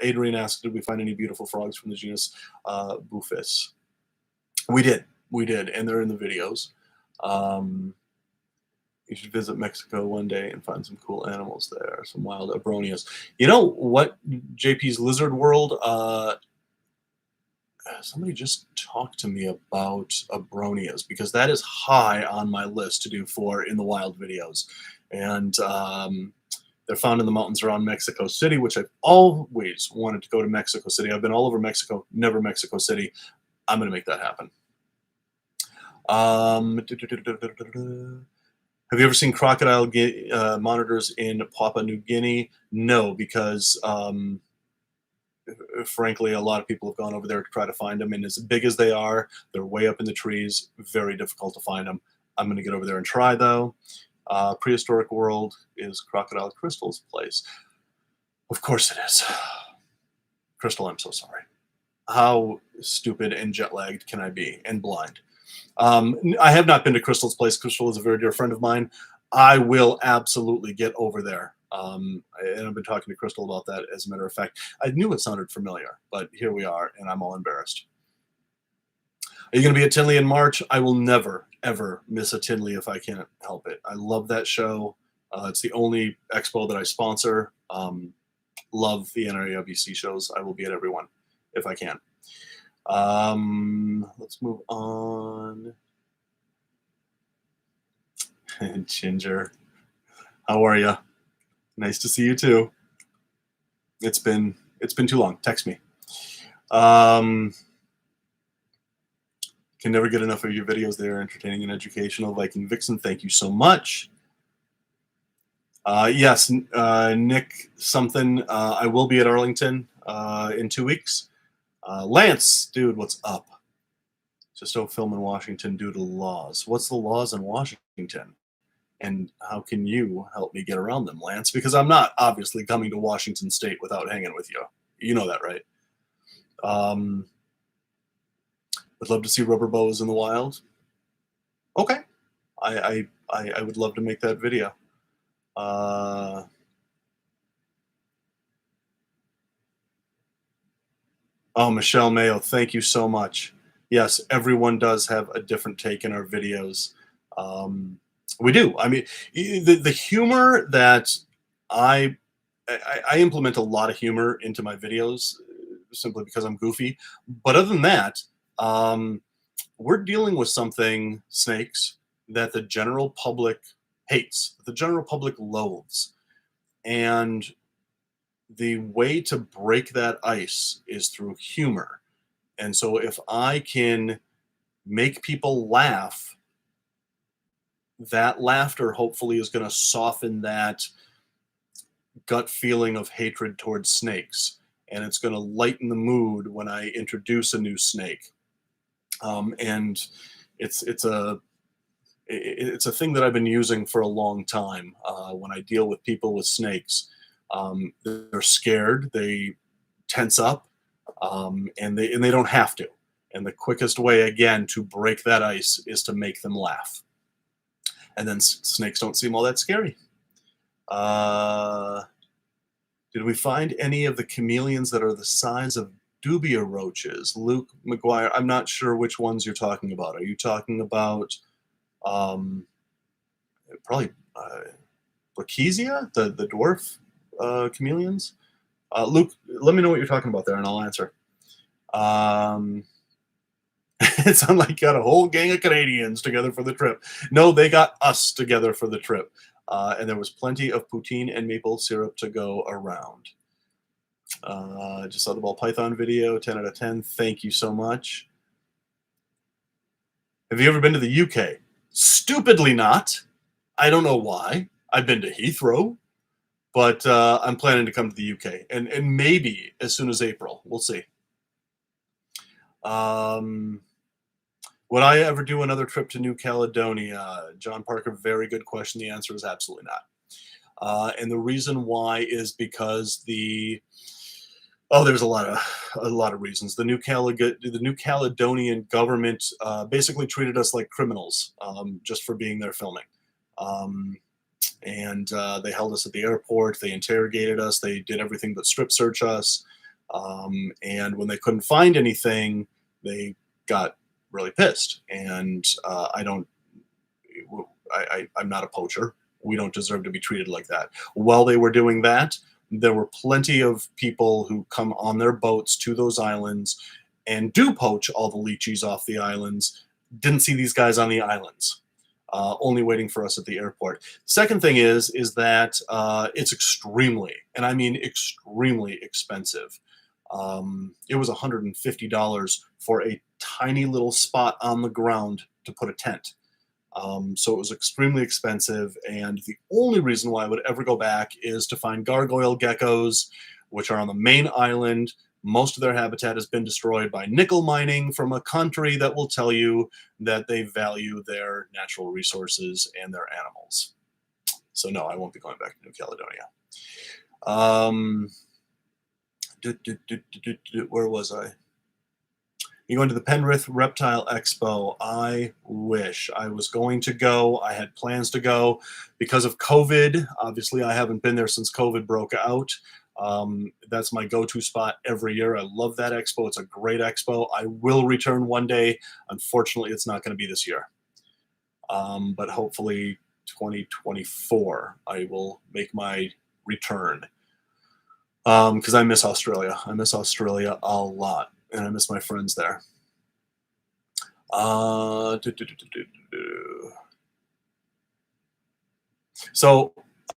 Speaker 1: Adrian asked, "Did we find any beautiful frogs from the genus Bufis?" We did. We did, and they're in the videos. Um, you should visit Mexico one day and find some cool animals there, some wild abronias. You know what? JP's Lizard World. Somebody just talked to me about abronias because that is high on my list to do for in the wild videos, and they're found in the mountains around Mexico City, which I've always wanted to go to Mexico City. I've been all over Mexico, never Mexico City. I'm going to make that happen. Have you ever seen crocodile monitors in Papua New Guinea? No, because frankly, a lot of people have gone over there to try to find them, and as big as they are, they're way up in the trees, very difficult to find them. I'm going to get over there and try, though. Prehistoric World is Crocodile Crystal's place. Of course it is. Crystal, I'm so sorry. How stupid and jet-lagged can I be, and blind? I have not been to Crystal's place. Crystal is a very dear friend of mine. I will absolutely get over there. And I've been talking to Crystal about that, as a matter of fact. I knew it sounded familiar, but here we are, and I'm all embarrassed. Are you going to be at Tinley in March? I will never, ever miss a Tinley if I can't help it. I love that show. It's the only expo that I sponsor. Love the NRAWC shows. I will be at every one if I can. Let's move on. Ginger, how are you? Nice to see you too. It's been too long. Text me. Can never get enough of your videos. They are entertaining and educational. Viking Vixen, thank you so much. Yes, Nick something. I will be at Arlington in 2 weeks. Lance, dude, what's up? Just don't film in Washington due to laws. What's the laws in Washington? And how can you help me get around them, Lance? Because I'm not obviously coming to Washington State without hanging with you. You know that, right? Would love to see rubber boas in the wild. Okay. I would love to make that video. Oh, Michelle Mayo, thank you so much. Yes, everyone does have a different take in our videos. We do. I mean, the humor that I implement a lot of humor into my videos simply because I'm goofy. But other than that, we're dealing with something, snakes, that the general public hates, the general public loathes. And the way to break that ice is through humor. And so if I can make people laugh, that laughter hopefully is going to soften that gut feeling of hatred towards snakes. And it's going to lighten the mood when I introduce a new snake. And it's a thing that I've been using for a long time. When I deal with people with snakes, they're scared, they tense up, and they don't have to. And the quickest way, again, to break that ice is to make them laugh. And then snakes don't seem all that scary. Did we find any of the chameleons that are the size of dubia roaches? Luke McGuire, I'm not sure which ones you're talking about. Are you talking about probably Brachysia, the dwarf chameleons? Luke, let me know what you're talking about there, and I'll answer. It sounded like you got a whole gang of Canadians together for the trip. No, they got us together for the trip. And there was plenty of poutine and maple syrup to go around. Just saw the ball python video, 10 out of 10. Thank you so much. Have you ever been to the UK? Stupidly not. I don't know why. I've been to Heathrow, but I'm planning to come to the UK, and maybe as soon as April. We'll see. Would I ever do another trip to New Caledonia? John Parker, very good question. The answer is absolutely not. And the reason why is because there's a lot of reasons. The New Caledonian government basically treated us like criminals just for being there filming. And they held us at the airport. They interrogated us. They did everything but strip search us. And when they couldn't find anything, they got really pissed. And I'm not a poacher. We don't deserve to be treated like that. While they were doing that, there were plenty of people who come on their boats to those islands and do poach all the lychees off the islands. Didn't see these guys on the islands. Only waiting for us at the airport. Second thing is that it's extremely, and I mean extremely expensive. It was $150 for a tiny little spot on the ground to put a tent. So it was extremely expensive, and the only reason why I would ever go back is to find gargoyle geckos, which are on the main island. Most of their habitat has been destroyed by nickel mining from a country that will tell you that they value their natural resources and their animals. So no, I won't be going back to New Caledonia. Where was I? You going to the Penrith Reptile Expo? I wish I was going to go. I had plans to go because of COVID. Obviously, I haven't been there since COVID broke out. That's my go-to spot every year. I love that expo. It's a great expo. I will return one day. Unfortunately, it's not going to be this year. But hopefully 2024, I will make my return. Because I miss Australia. I miss Australia a lot. And I miss my friends there. So,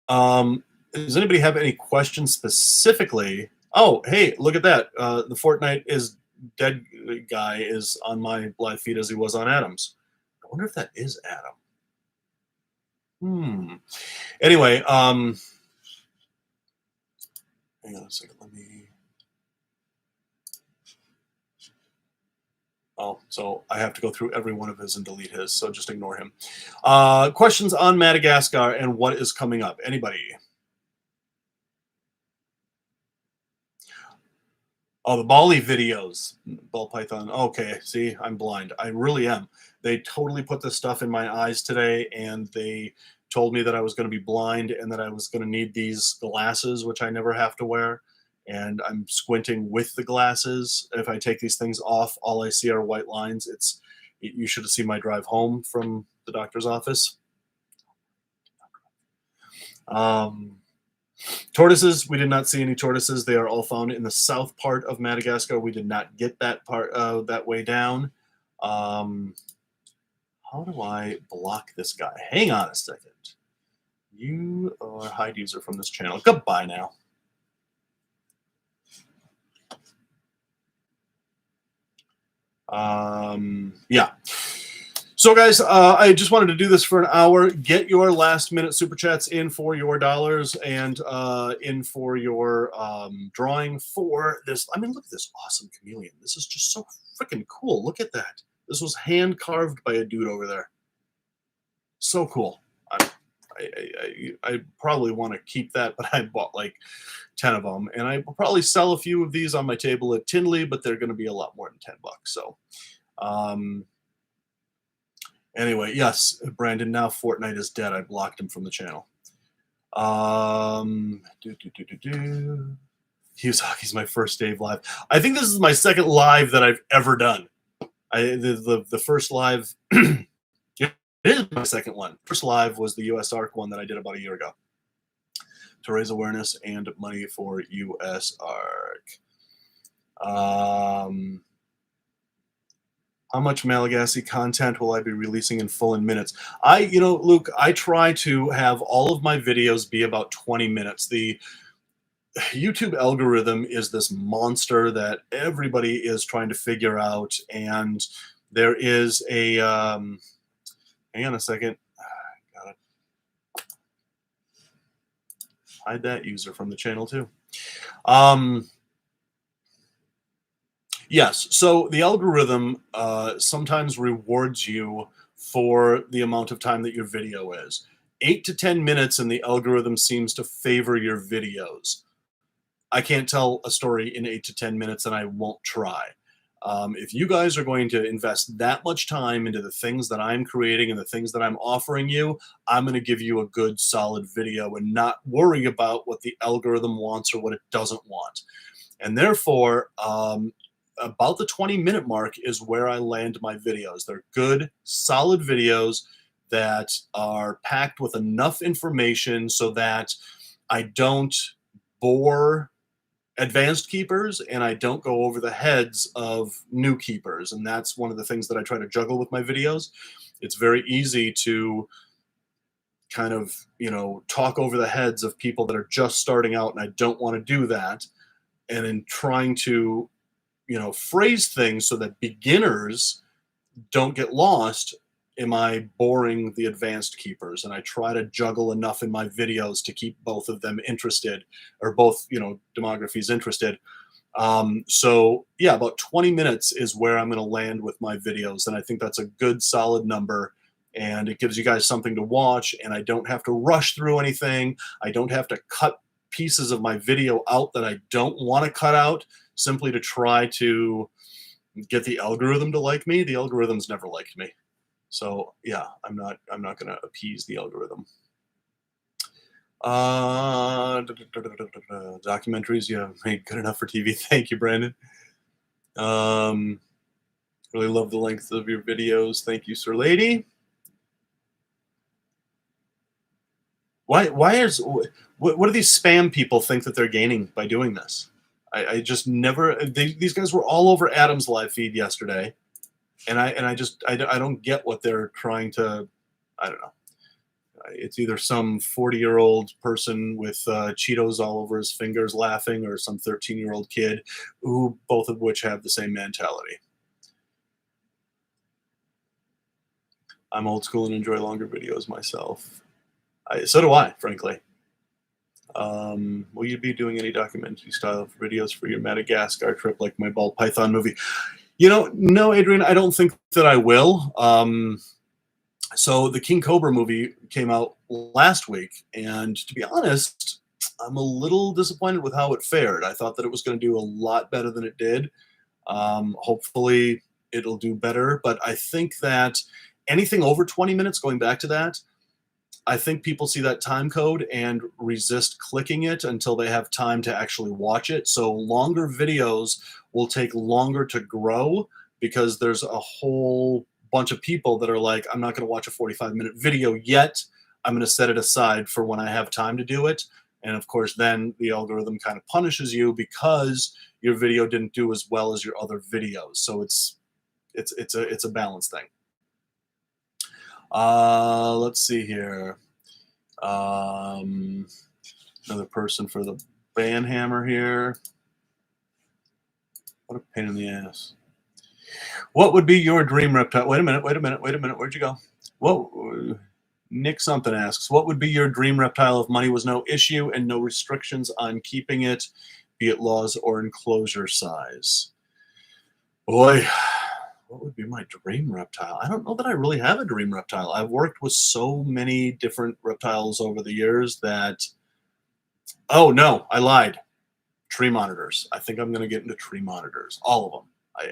Speaker 1: does anybody have any questions specifically? Oh, hey, look at that. The Fortnite is dead guy is on my live feed as he was on Adam's. I wonder if that is Adam. Anyway, hang on a second. Let me. Oh, so I have to go through every one of his and delete his, so just ignore him. Questions on Madagascar and what is coming up? Anybody? Oh, the Bali videos. Ball python. Okay, see, I'm blind. I really am. They totally put this stuff in my eyes today, and they told me that I was going to be blind and that I was going to need these glasses, which I never have to wear. And I'm squinting with the glasses. If I take these things off, all I see are white lines. You should have seen my drive home from the doctor's office. Tortoises, we did not see any tortoises. They are all found in the south part of Madagascar. We did not get that part that way down. How do I block this guy? Hang on a second. You are a hide user from this channel. Goodbye now. Yeah. So, guys, I just wanted to do this for an hour. Get your last-minute super chats in for your dollars and in for your drawing for this. I mean, look at this awesome chameleon. This is just so freaking cool. Look at that. This was hand-carved by a dude over there. So cool. I probably want to keep that, but I bought like 10 of them. And I will probably sell a few of these on my table at Tinley, but they're going to be a lot more than $10. So, anyway, yes, Brandon, now Fortnite is dead. I blocked him from the channel. He's my first Dave live. I think this is my second live that I've ever done. The first live, it is my second one. First live was the US ARC one that I did about a year ago to raise awareness and money for US ARC. How much Malagasy content will I be releasing in full in minutes? Luke, I try to have all of my videos be about 20 minutes. The YouTube algorithm is this monster that everybody is trying to figure out, and there is a hang on a second. hide that user from the channel too. Um, yes, so the algorithm sometimes rewards you for the amount of time that your video is. 8 to 10 minutes, and the algorithm seems to favor your videos. I can't tell a story in 8 to 10 minutes, and I won't try. If you guys are going to invest that much time into the things that I'm creating and the things that I'm offering you, I'm going to give you a good, solid video and not worry about what the algorithm wants or what it doesn't want. And therefore, about the 20-minute mark is where I land my videos. They're good, solid videos that are packed with enough information so that I don't bore advanced keepers and I don't go over the heads of new keepers. And that's one of the things that I try to juggle with my videos. It's very easy to kind of, talk over the heads of people that are just starting out, and I don't want to do that. And in trying to, phrase things so that beginners don't get lost, am I boring the advanced keepers? And I try to juggle enough in my videos to keep both of them interested, or both, demographies interested. So yeah, about 20 minutes is where I'm going to land with my videos. And I think that's a good, solid number. And it gives you guys something to watch, and I don't have to rush through anything. I don't have to cut pieces of my video out that I don't want to cut out simply to try to get the algorithm to like me. The algorithm's never liked me. So yeah, I'm not going to appease the algorithm. Documentaries you have made good enough for TV. Thank you, Brandon. Really love the length of your videos. Thank you, Sir Lady. What do these spam people think that they're gaining by doing this? I just never, these guys were all over Adam's live feed yesterday. And I don't get what they're trying to, I don't know. It's either some 40-year-old person with Cheetos all over his fingers laughing, or some 13-year-old kid, who both of which have the same mentality. I'm old school and enjoy longer videos myself. So do I, frankly. Will you be doing any documentary style videos for your Madagascar trip, like my ball python movie? No, Adrian, I don't think that I will. So the King Cobra movie came out last week, and to be honest, I'm a little disappointed with how it fared. I thought that it was going to do a lot better than it did. Hopefully it'll do better, but I think that anything over 20 minutes, going back to that, I think people see that time code and resist clicking it until they have time to actually watch it. So longer videos will take longer to grow, because there's a whole bunch of people that are like, I'm not going to watch a 45-minute video yet. I'm going to set it aside for when I have time to do it. And of course, then the algorithm kind of punishes you because your video didn't do as well as your other videos. So it's a balance thing. Let's see here. Another person for the band hammer here. What a pain in the ass. What would be your dream reptile? Wait a minute. Where'd you go? Whoa. Nick something asks, what would be your dream reptile if money was no issue and no restrictions on keeping it, be it laws or enclosure size? Boy, what would be my dream reptile? I don't know that I really have a dream reptile. I've worked with so many different reptiles over the years that, oh no, I lied. Tree monitors. I think I'm going to get into tree monitors. All of them,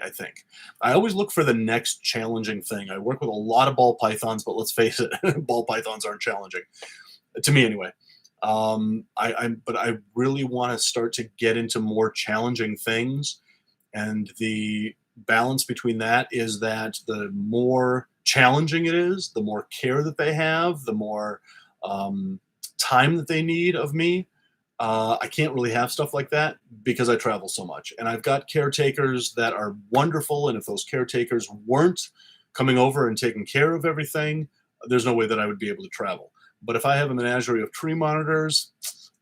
Speaker 1: I think. I always look for the next challenging thing. I work with a lot of ball pythons, but let's face it, ball pythons aren't challenging. To me anyway. But I really want to start to get into more challenging things. And the balance between that is that the more challenging it is, the more care that they have, the more time that they need of me. I can't really have stuff like that because I travel so much. And I've got caretakers that are wonderful. And if those caretakers weren't coming over and taking care of everything, there's no way that I would be able to travel. But if I have a menagerie of tree monitors,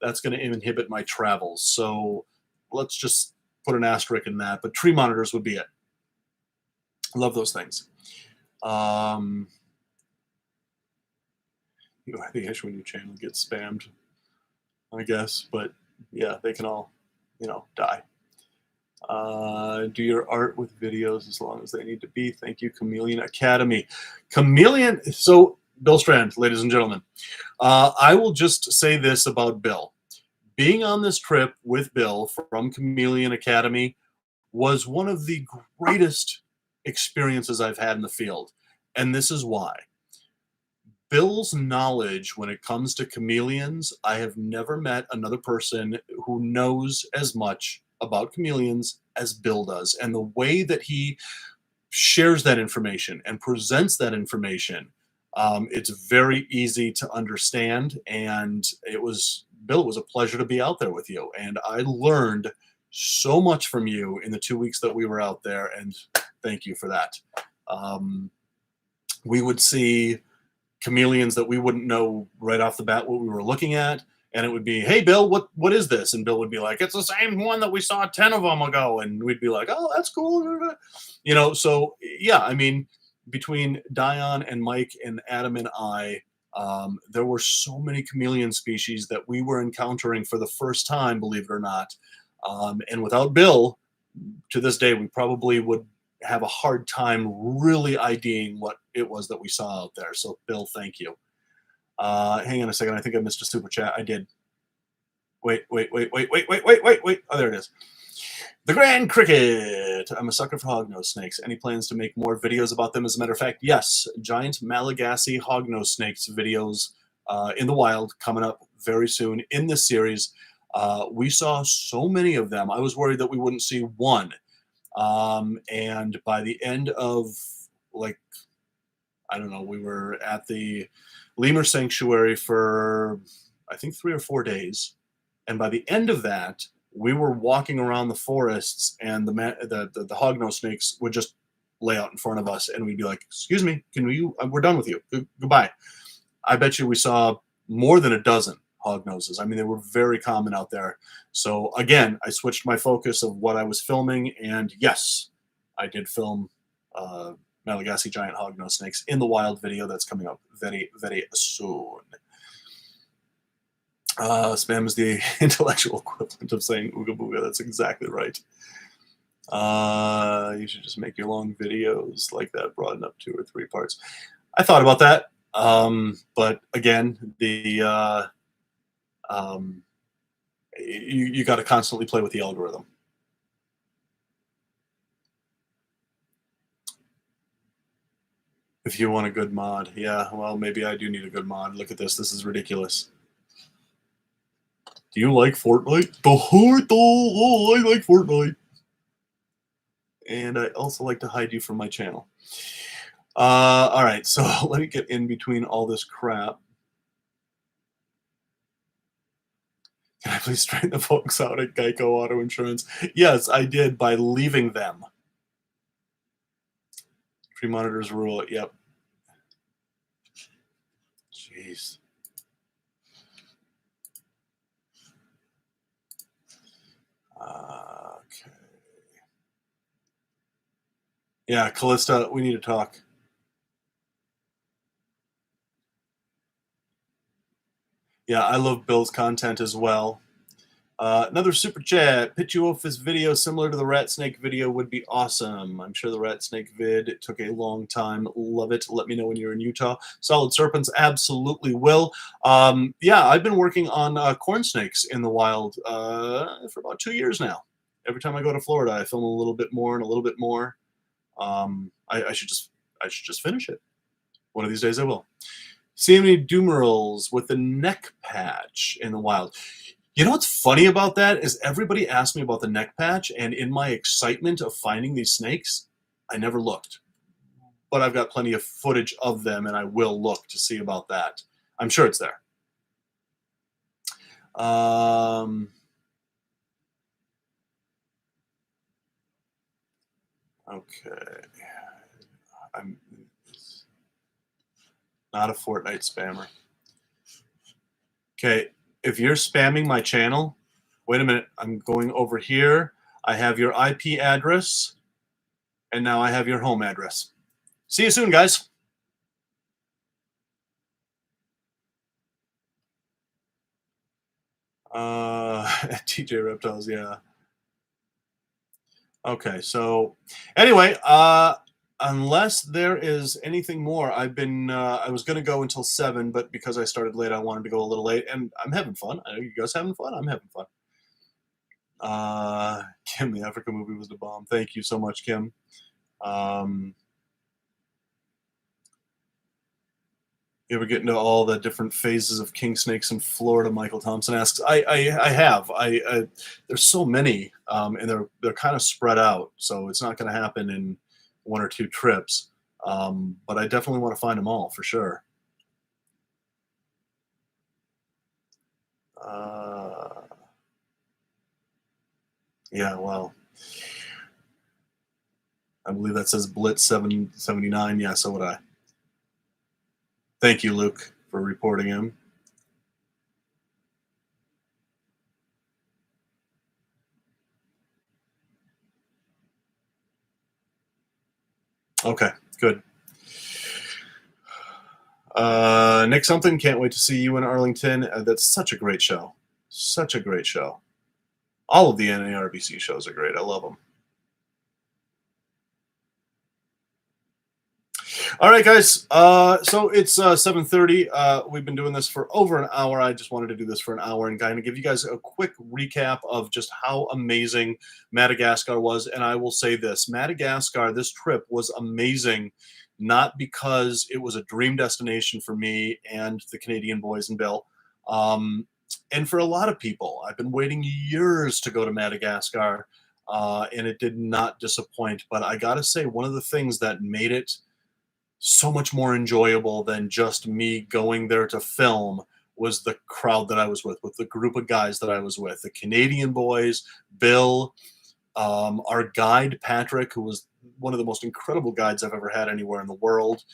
Speaker 1: that's going to inhibit my travels. So let's just put an asterisk in that. But tree monitors would be it. I love those things. You have the issue when your channel gets spammed. I guess. But yeah, they can all, die. Do your art with videos as long as they need to be. Thank you, Chameleon Academy. Chameleon. So, Bill Strand, ladies and gentlemen, I will just say this about Bill. Being on this trip with Bill from Chameleon Academy was one of the greatest experiences I've had in the field. And this is why. Bill's knowledge when it comes to chameleons, I have never met another person who knows as much about chameleons as Bill does. And the way that he shares that information and presents that information, it's very easy to understand. And Bill, it was a pleasure to be out there with you. And I learned so much from you in the 2 weeks that we were out there. And thank you for that. We would see chameleons that we wouldn't know right off the bat what we were looking at, and it would be, hey Bill, what is this? And Bill would be like, it's the same one that we saw 10 of them ago. And we'd be like, oh, that's cool. So yeah, I mean, between Dion and Mike and Adam and I, there were so many chameleon species that we were encountering for the first time, believe it or not. And without Bill, to this day, we probably would have a hard time really IDing what it was that we saw out there. So, Bill, thank you. Hang on a second. I think I missed a super chat. I did. Wait. Oh, there it is. The Grand Cricket. I'm a sucker for hognose snakes. Any plans to make more videos about them? As a matter of fact, yes. Giant Malagasy hognose snakes videos in the wild coming up very soon in this series. We saw so many of them. I was worried that we wouldn't see one. And by the end of, I don't know, we were at the Lemur Sanctuary for, I think, 3 or 4 days. And by the end of that, we were walking around the forests, and the hognose snakes would just lay out in front of us, and we'd be like, excuse me, we're done with you. Goodbye. I bet you we saw more than a dozen hognoses. I mean, they were very common out there. So again, I switched my focus of what I was filming, and yes, I did film Malagasy giant hognose snakes in the wild video that's coming up very, very soon. Spam is the intellectual equivalent of saying ooga booga. That's exactly right. You should just make your long videos like that, broaden up 2 or 3 parts. I thought about that, but again, you got to constantly play with the algorithm. If you want a good mod, yeah, well, maybe I do need a good mod. Look at this. This is ridiculous. Do you like Fortnite? Oh, I like Fortnite. And I also like to hide you from my channel. All right, so let me get in between all this crap. Can I please straighten the folks out at Geico Auto Insurance? Yes, I did, by leaving them. Tree monitors rule it. Yep. Jeez. Okay. Yeah, Callista, we need to talk. Yeah, I love Bill's content as well. Another super chat. Pituophis video similar to the rat snake video would be awesome. I'm sure the rat snake vid, it took a long time. Love it. Let me know when you're in Utah. Solid serpents, absolutely will. Yeah, I've been working on corn snakes in the wild for about 2 years now. Every time I go to Florida, I film a little bit more and a little bit more. I should just finish it. One of these days I will. See any Dumerals with the neck patch in the wild. You know what's funny about that is everybody asked me about the neck patch, and in my excitement of finding these snakes, I never looked. But I've got plenty of footage of them, and I will look to see about that. I'm sure it's there. Okay. I'm not a Fortnite spammer. Okay. If you're spamming my channel, wait a minute, I'm going over here. I have your IP address, and now I have your home address. See you soon, guys. TJ Reptiles, yeah. Okay, so anyway, unless there is anything more, I was gonna go until 7, but because I started late, I wanted to go a little late, and I'm having fun. I know you guys having fun. I'm having fun. Kim, the Africa movie was the bomb. Thank you so much, Kim. Um, you ever get into all the different phases of king snakes in Florida? Michael Thompson asks. I have. There's so many, and they're kind of spread out, so it's not going to happen in 1 or 2 trips. But I definitely want to find them all for sure. Uh, yeah, well, I believe that says Blitz 779. Yeah, so would I. Thank you, Luke, for reporting him. Okay, good. Nick something, can't wait to see you in Arlington. That's such a great show. Such a great show. All of the NARBC shows are great. I love them. All right, guys. So it's 7:30. We've been doing this for over an hour. I just wanted to do this for an hour and kind of give you guys a quick recap of just how amazing Madagascar was. And I will say this: Madagascar, this trip was amazing, not because it was a dream destination for me and the Canadian boys and Bill. And for a lot of people, I've been waiting years to go to Madagascar, and it did not disappoint. But I got to say, one of the things that made it so much more enjoyable than just me going there to film was the crowd that I was with the group of guys that I was with, the Canadian boys, Bill, our guide, Patrick, who was one of the most incredible guides I've ever had anywhere in the world.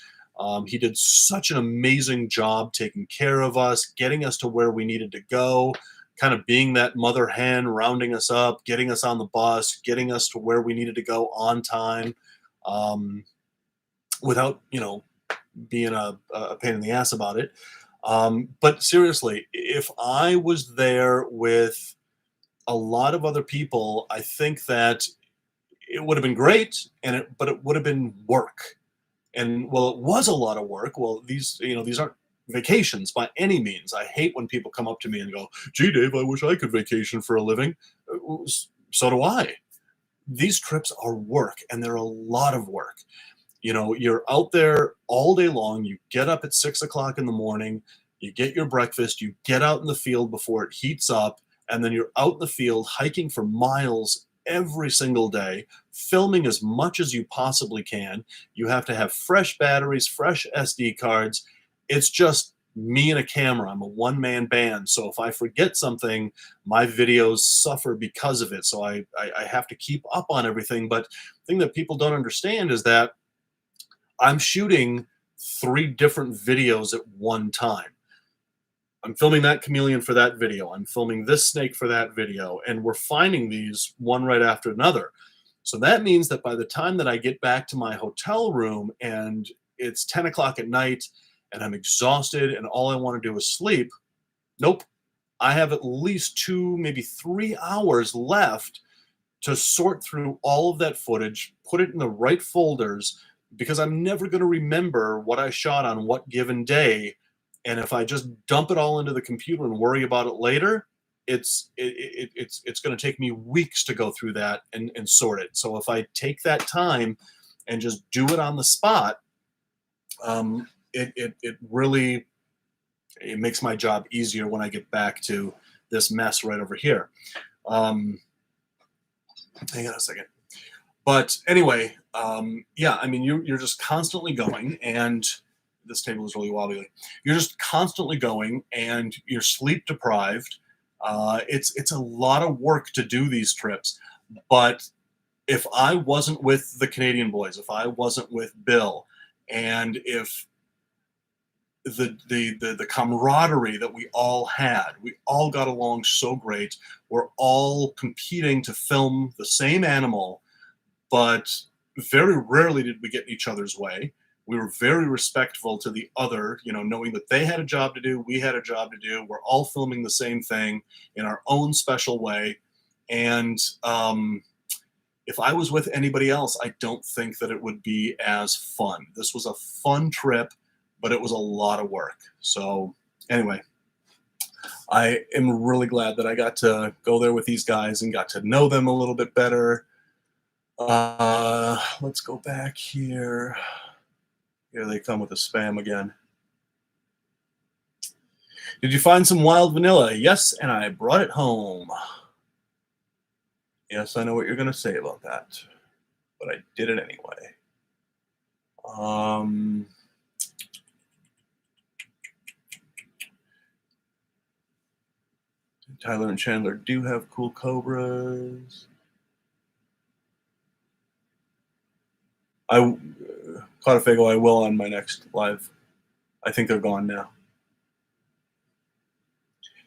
Speaker 1: He did such an amazing job taking care of us, getting us to where we needed to go, kind of being that mother hen, rounding us up, getting us on the bus, getting us to where we needed to go on time. Without being a pain in the ass about it. But seriously, if I was there with a lot of other people, I think that it would have been great, but it would have been work. And well, it was a lot of work. Well, these aren't vacations by any means. I hate when people come up to me and go, "Gee, Dave, I wish I could vacation for a living." So do I. These trips are work, and they're a lot of work. You're out there all day long. You get up at 6 o'clock in the morning, you get your breakfast, you get out in the field before it heats up, and then you're out in the field hiking for miles every single day, filming as much as you possibly can. You have to have fresh batteries, fresh SD cards. It's just me and a camera. I'm a one-man band. So if I forget something, my videos suffer because of it. So I have to keep up on everything. But the thing that people don't understand is that I'm shooting 3 different videos at one time. I'm filming that chameleon for that video. I'm filming this snake for that video. And we're finding these one right after another. So that means that by the time that I get back to my hotel room and it's 10 o'clock at night and I'm exhausted and all I want to do is sleep, nope. I have at least 2, maybe 3 hours left to sort through all of that footage, put it in the right folders, because I'm never going to remember what I shot on what given day. And if I just dump it all into the computer and worry about it later, it's going to take me weeks to go through that and sort it. So if I take that time and just do it on the spot, it really makes my job easier when I get back to this mess right over here. Hang on a second. But anyway, yeah, I mean, you're just constantly going, and this table is really wobbly. You're just constantly going, and you're sleep deprived. It's a lot of work to do these trips. But if I wasn't with the Canadian boys, if I wasn't with Bill, and if the camaraderie that we all had, we all got along so great. We're all competing to film the same animal, but very rarely did we get in each other's way. We were very respectful to the other, you know, knowing that they had a job to do, we had a job to do. We're all filming the same thing in our own special way. And if I was with anybody else, I don't think that it would be as fun. This was a fun trip, but it was a lot of work. So anyway, I am really glad that I got to go there with these guys and got to know them a little bit better. Let's go back here. Here they come with the spam again. Did you find some wild vanilla? Yes, and I brought it home. Yes, I know what you're going to say about that, but I did it anyway. Tyler and Chandler do have cool cobras. I caught a fago. I will on my next live. I think they're gone now.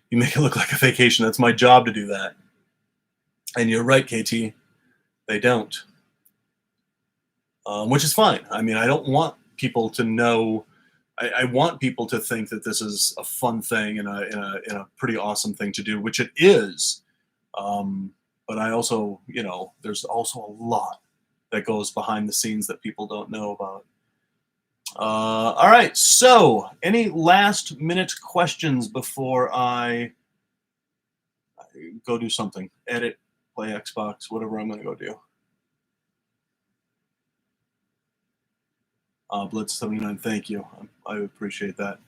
Speaker 1: You make it look like a vacation. That's my job to do that. And you're right, KT. They don't, which is fine. I mean, I don't want people to know. I want people to think that this is a fun thing and a pretty awesome thing to do, which it is. But I also, you know, there's also a lot that goes behind the scenes that people don't know about. All right. So, any last minute questions before I go do something? Edit, play Xbox, whatever I'm going to go do. Blitz 79, thank you. I appreciate that.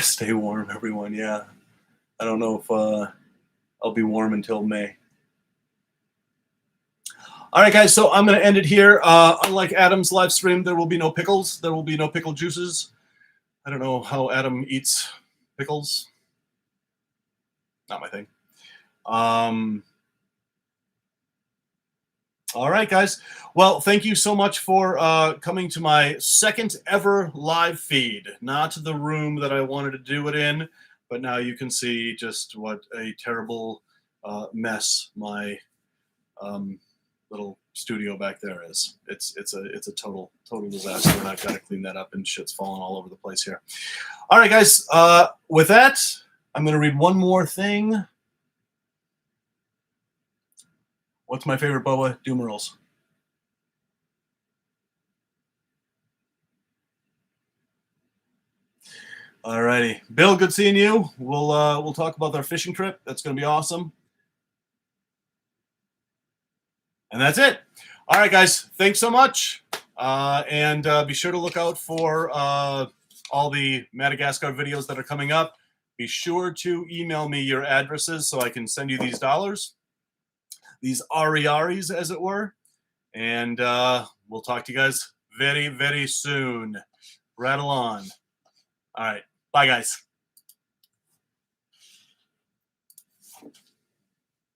Speaker 1: Stay warm, everyone. Yeah. I don't know if I'll be warm until May. All right, guys, so I'm going to end it here. Unlike Adam's live stream, there will be no pickles. There will be no pickle juices. I don't know how Adam eats pickles. Not my thing. All right, guys. Well, thank you so much for coming to my second ever live feed. Not the room that I wanted to do it in, but now you can see just what a terrible mess my little studio back there is. It's a total disaster, and I've got to clean that up, and shit's falling all over the place here. All right, guys. With that, I'm going to read one more thing. What's my favorite boa? Doomerals. All righty, Bill. Good seeing you. We'll talk about our fishing trip. That's going to be awesome. And that's it. All right, guys. Thanks so much. And be sure to look out for all the Madagascar videos that are coming up. Be sure to email me your addresses so I can send you these dollars. These ariaris, as it were. And we'll talk to you guys very, very soon. Rattle on. All right. Bye, guys.